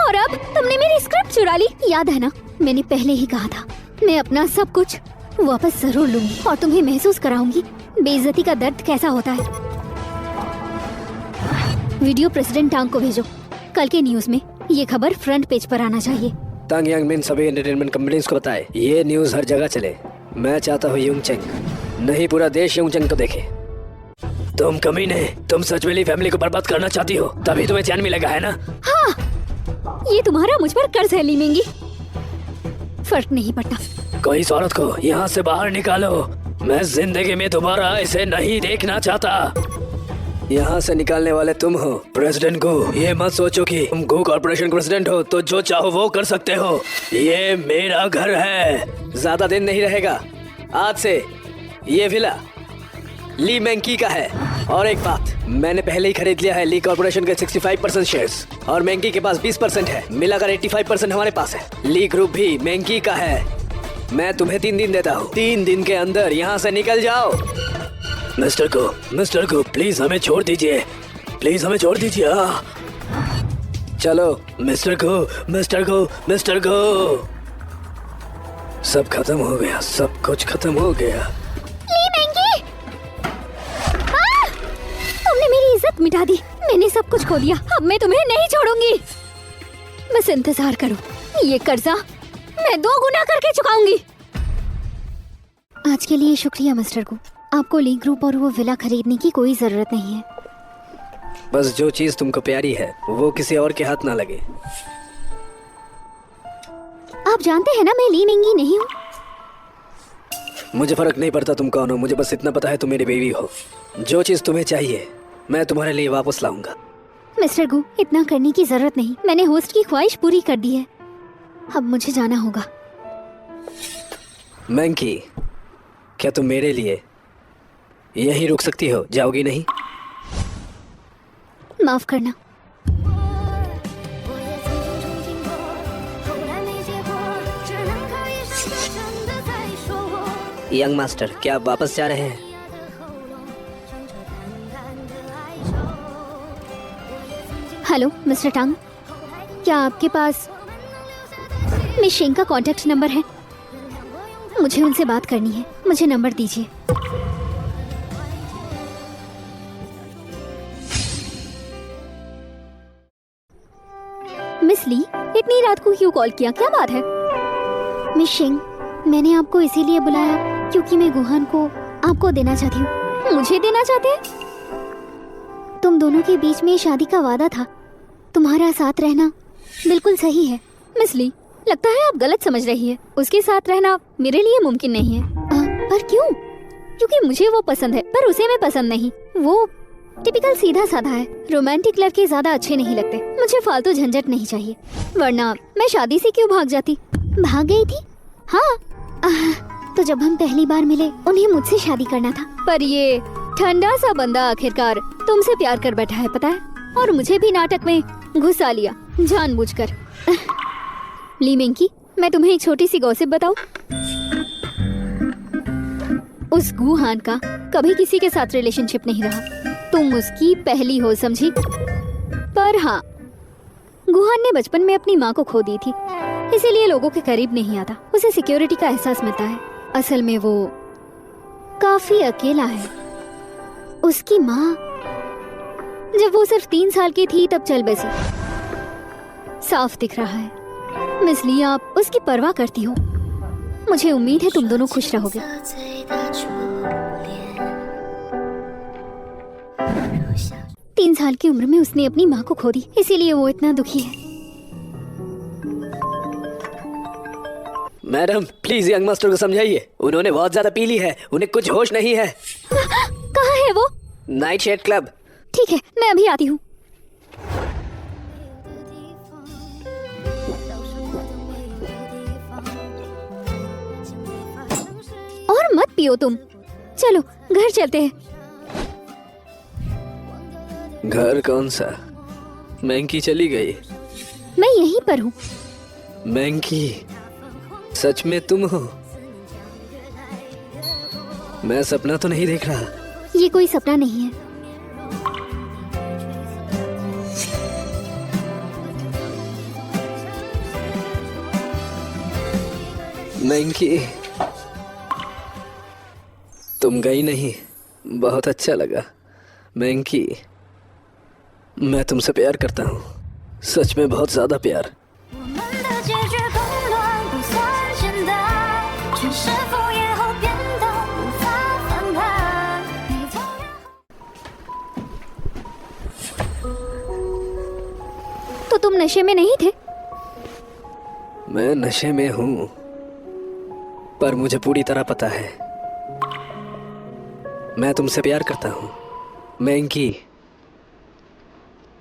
और अब तुमने मेरी स्क्रिप्ट चुरा ली। याद है ना, मैंने पहले ही कहा था मैं अपना सब कुछ वापस जरूर लूंगी और तुम्हें महसूस कराऊंगी बेइज्जती का दर्द कैसा होता है। वीडियो प्रेसिडेंट टांग को भेजो। कल के न्यूज में ये खबर फ्रंट पेज पर आना चाहिए। तांग यांगमिन सभी एंटरटेनमेंट कंपनीज को बताए ये न्यूज हर जगह चले। मैं चाहता हूँ युंगचेंग, नहीं पूरा देश युंगचेंग को देखे। तुम कमीने, तुम सच में ली फैमिली को बर्बाद करना चाहती हो, तभी तुम्हें चैन मिलेगा, है ना? हाँ, ये तुम्हारा मुझ पर कर्ज है ली मेंगी। फर्क नहीं पड़ता। कोई इस औरत को यहाँ से बाहर निकालो। मैं जिंदगी में दोबारा इसे नहीं देखना चाहता। यहाँ से निकालने वाले तुम हो, प्रेसिडेंट को। ये मत सोचो कि तुम गो कॉर्पोरेशन प्रेसिडेंट हो तो जो चाहो वो कर सकते हो। ये मेरा घर है, ज्यादा दिन नहीं रहेगा। आज से ये विला ली मेंकी का है। और एक बात, मैंने पहले ही खरीद लिया है ली कॉर्पोरेशन के 65% शेयर्स और मेंकी के पास 20% है। मिलाकर 85% हमारे पास है। ली ग्रुप भी मेंकी का है। मैं तुम्हें 3 दिन देता हूँ। 3 दिन के अंदर यहाँ से निकल जाओ। मिस्टर को प्लीज हमें छोड़ दीजिए, प्लीज हमें छोड़ दीजिए। चलो मिस्टर को। सब खत्म हो गया, सब कुछ खत्म हो गया। ली मेंगी! तुमने मेरी इज्जत मिटा दी। मैंने सब कुछ खो दिया। अब मैं तुम्हें नहीं छोड़ूंगी। बस इंतजार करो, ये कर्जा मैं 2 गुना करके चुकाऊंगी। आज के लिए शुक्रिया मिस्टर को। आपको ली ग्रुप और वो विला खरीदने की कोई जरूरत नहीं है। बस जो चीज तुमको प्यारी है वो किसी और के हाथ ना लगे। आप जानते हैं ना मैं ली मेंगी नहीं हूँ। मुझे फर्क नहीं पड़ता तुम कौन हो, मुझे बस इतना पता है तुम मेरी बेबी हो। जो चीज तुम्हें चाहिए मैं तुम्हारे लिए वापस लाऊंगा। मिस्टर गु, इतना करने की जरूरत नहीं। मैंने होस्ट की ख्वाहिश पूरी कर दी है। अब मुझे जाना होगा। मैंकी, क्या तुम मेरे लिए यहीं रुक सकती हो? जाओगी नहीं? माफ करना। यंग मास्टर, क्या आप वापस जा रहे हैं? हेलो मिस्टर टांग, क्या आपके पास मिस शेंग का कॉन्टेक्ट नंबर है? मुझे उनसे बात करनी है। मुझे नंबर दीजिए। मिस ली, इतनी रात को क्यों कॉल किया? क्या बात है? मिस शेंग, मैंने आपको इसीलिए बुलाया क्योंकि मैं गुहान को आपको देना चाहती हूँ। मुझे देना चाहते हैं? तुम दोनों के बीच में शादी का वादा था। तुम्हारा साथ रहना बिल्कुल सही है। मिस ली, लगता है आप गलत समझ रही है। उसके साथ रहना मेरे लिए मुमकिन नहीं है। पर क्यों? क्योंकि मुझे वो पसंद है पर उसे मैं पसंद नहीं। वो टिपिकल सीधा साधा है। रोमांटिक लड़के ज्यादा अच्छे नहीं लगते। मुझे फालतू झंझट नहीं चाहिए, वरना मैं शादी से क्यों भाग जाती। भाग गई थी? हाँ, तो जब हम पहली बार मिले उन्हें मुझसे शादी करना था। पर ये ठंडा सा बंदा आखिरकार तुमसे प्यार कर बैठा है, पता है? और मुझे भी नाटक में घुसा लिया जानबूझकर। ली मेंकी, मैं तुम्हें एक छोटी सी गॉसिप बताऊं? उस गुहान का कभी किसी के साथ रिलेशनशिप नहीं रहा। तुम उसकी पहली हो, समझी? पर हाँ, गुहान ने बचपन में अपनी माँ को खो दी थी, इसीलिए लोगों के करीब नहीं आता। उसे सिक्योरिटी का एहसास मिलता है। असल में वो काफी अकेला है। उसकी माँ जब वो सिर्फ 3 साल की थी तब चल बसी। साफ दिख रहा है। मिस ली, आप उसकी परवाह करती हो। मुझे उम्मीद है तुम दोनों खुश रहोगे। 3 साल की उम्र में उसने अपनी माँ को खो दी, इसीलिए वो इतना दुखी है। मैडम प्लीज यंग मास्टर को समझाइए, उन्होंने बहुत ज्यादा पी ली है, उन्हें कुछ होश नहीं है। कहाँ है वो? Night shade club. ठीक है, मैं अभी आती हूँ। और मत पियो तुम। चलो घर चलते हैं। घर कौन सा? मैंकी चली गई। मैं यहीं पर हूँ। मैंकी, सच में तुम हो? मैं सपना तो नहीं देख रहा? ये कोई सपना नहीं है। मैंकी, तुम गई नहीं, बहुत अच्छा लगा मैंकी। मैं तुमसे प्यार करता हूँ, सच में बहुत ज्यादा प्यार। 我们的结局更乱不算简单，全是敷衍后变得无法翻盘。你总让 तो तुम नशे में नहीं थे? मैं नशे में हूँ, पर मुझे पूरी तरह पता है मैं तुमसे प्यार करता हूँ। मैंकी,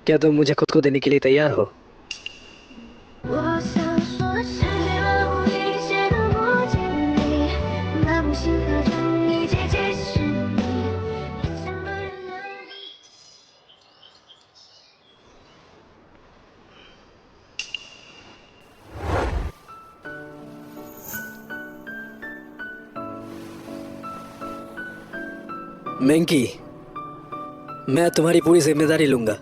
क्या तुम मुझे खुद को देने के लिए तैयार हो? 我想说，世界万物一切都不经历，那不幸和正义结局是你，一尘不染的你。 मैंकी, मैं तुम्हारी पूरी जिम्मेदारी लूंगा।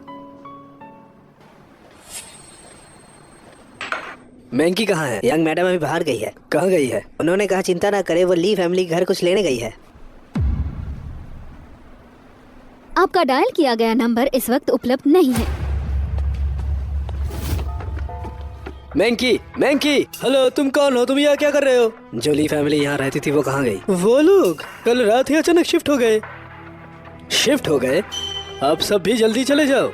मैंकी कहाँ है? यंग मैडम अभी बाहर गई है। कहाँ गई है? उन्होंने कहा चिंता ना करे, वो ली फैमिली के घर कुछ लेने गई है। आपका डायल किया गया नंबर इस वक्त उपलब्ध नहीं है। मैंकी, मैंकी, हेलो, तुम कौन हो? तुम यहाँ क्या कर रहे हो? जो ली फैमिली यहाँ रहती थी वो कहाँ गई? वो लोग कल रात ही अचानक शिफ्ट हो गए। शिफ्ट हो गए? अब सब भी जल्दी चले जाओ।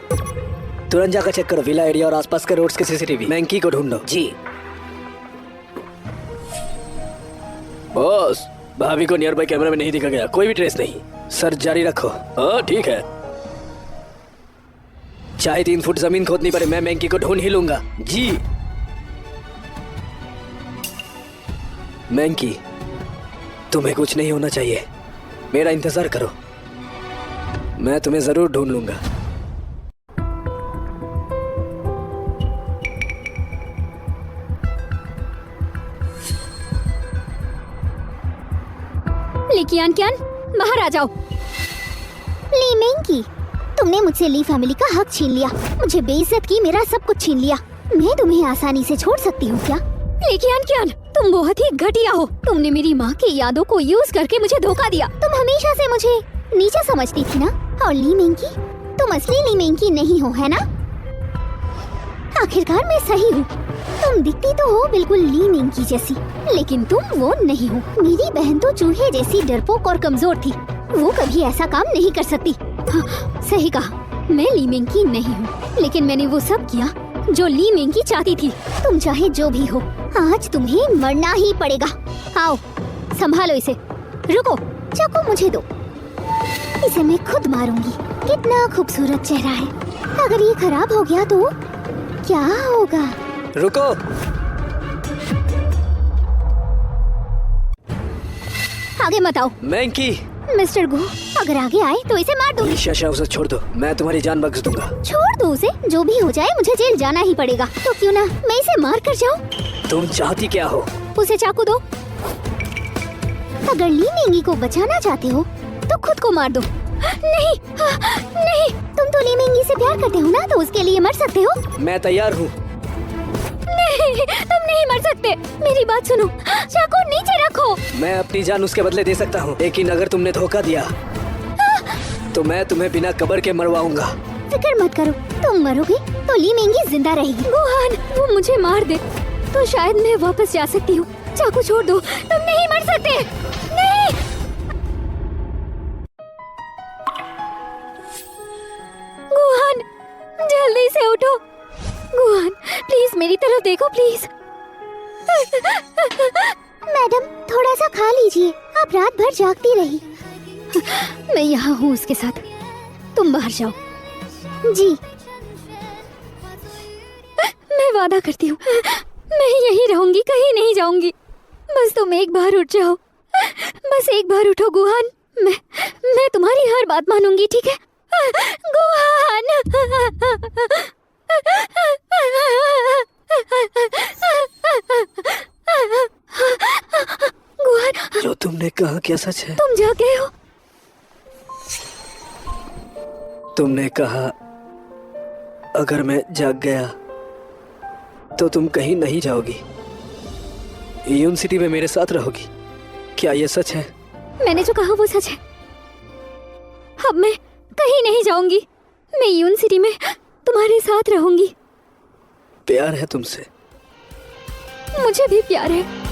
तुरंत जाकर चेक करो विला एरिया और आसपास के रोड्स के सीसीटीवी। मैंकी को ढूंढो। जी। बॉस, भाभी को नियर बाय कैमरा में नहीं दिखा गया, कोई भी ट्रेस नहीं। सर जारी रखो। हाँ ठीक है, चाहे 3 फुट जमीन खोदनी पड़े, मैं मैंकी को ढूंढ ही लूंगा। जी। मैंकी, तुम्हें कुछ नहीं होना चाहिए, मेरा इंतजार करो, मैं तुम्हें जरूर ढूंढ लूंगा। लिकियान क्यान, बाहर आ जाओ। ली मेंकी, तुमने मुझसे ली फैमिली का हक छीन लिया, मुझे बेइज्जत की, मेरा सब कुछ छीन लिया। मैं तुम्हें आसानी से छोड़ सकती हूँ क्या? लिकियान क्यान, तुम बहुत ही घटिया हो। तुमने मेरी माँ की यादों को यूज करके मुझे धोखा दिया। तुम हमेशा से मुझे नीचा समझती थी ना? और ली मेंकी, तुम असली ली मेंकी नहीं हो, है ना? आखिरकार मैं सही हूँ। तुम दिखती तो हो बिल्कुल ली मेंकी जैसी, लेकिन तुम वो नहीं हो। मेरी बहन तो चूहे जैसी डरपोक और कमजोर थी, वो कभी ऐसा काम नहीं कर सकती। हाँ, सही कहा, मैं ली मेंकी नहीं हूँ, लेकिन मैंने वो सब किया जो ली मेंकी चाहती थी। तुम चाहे जो भी हो, आज तुम्हें मरना ही पड़ेगा। आओ, संभालो इसे। रुको, चाकू मुझे दो, इसे मैं खुद मारूंगी। कितना खूबसूरत चेहरा है, अगर ये खराब हो गया तो क्या होगा? रुको, आगे मत आओ। मैंकी। मिस्टर गो, अगर आगे आए तो इसे मार दो। ईशा, उसे छोड़ दो, मैं तुम्हारी जान बख्श दूंगा। छोड़ दो उसे, जो भी हो जाए मुझे जेल जाना ही पड़ेगा। तो क्यों ना मैं इसे मार कर जाऊं? तुम चाहती क्या हो? उसे चाकू दो। अगर ली मेंगी को बचाना चाहते हो तो खुद को मार दो। नहीं, नहीं, तुम तो ली मेंगी से प्यार करते हो ना, तो उसके लिए मर सकते हो। मैं तैयार हूँ। नहीं, तुम नहीं मर सकते। मेरी बात सुनो, चाकू नीचे रखो। मैं अपनी जान उसके बदले दे सकता हूँ, लेकिन अगर तुमने धोखा दिया तो मैं तुम्हें बिना कब्र के मरवाऊंगा। फिक्र मत करो, तुम मरोगे तो ली मेंगी जिंदा रहेगी। गुहान, वो मुझे मार दे तो शायद मैं वापस जा सकती हूँ। चाकू छोड़ दो, तुम नहीं मर सकते। नहीं। गुहान, जल्दी से उठो। गुहान, प्लीज मेरी तरफ देखो, प्लीज। मैडम, थोड़ा सा खा लीजिए, आप रात भर जागती रही। मैं यहाँ हूँ उसके साथ, तुम बाहर जाओ। जी। मैं वादा करती हूँ, मैं यहीं रहूंगी, कहीं नहीं जाऊंगी। बस तुम एक बार उठ जाओ, बस एक बार उठो गुहान। मैं तुम्हारी हर बात मानूंगी, ठीक है? गुहान। गुहान, जो तुमने कहा क्या सच है? तुम जाग गए हो? तुमने कहा अगर मैं जाग गया तो तुम कहीं नहीं जाओगी, यून सिटी में मेरे साथ रहोगी। क्या ये सच है? मैंने जो कहा वो सच है। अब मैं कहीं नहीं जाऊंगी। मैं यून सिटी में तुम्हारे साथ रहूंगी। प्यार है तुमसे। मुझे भी प्यार है।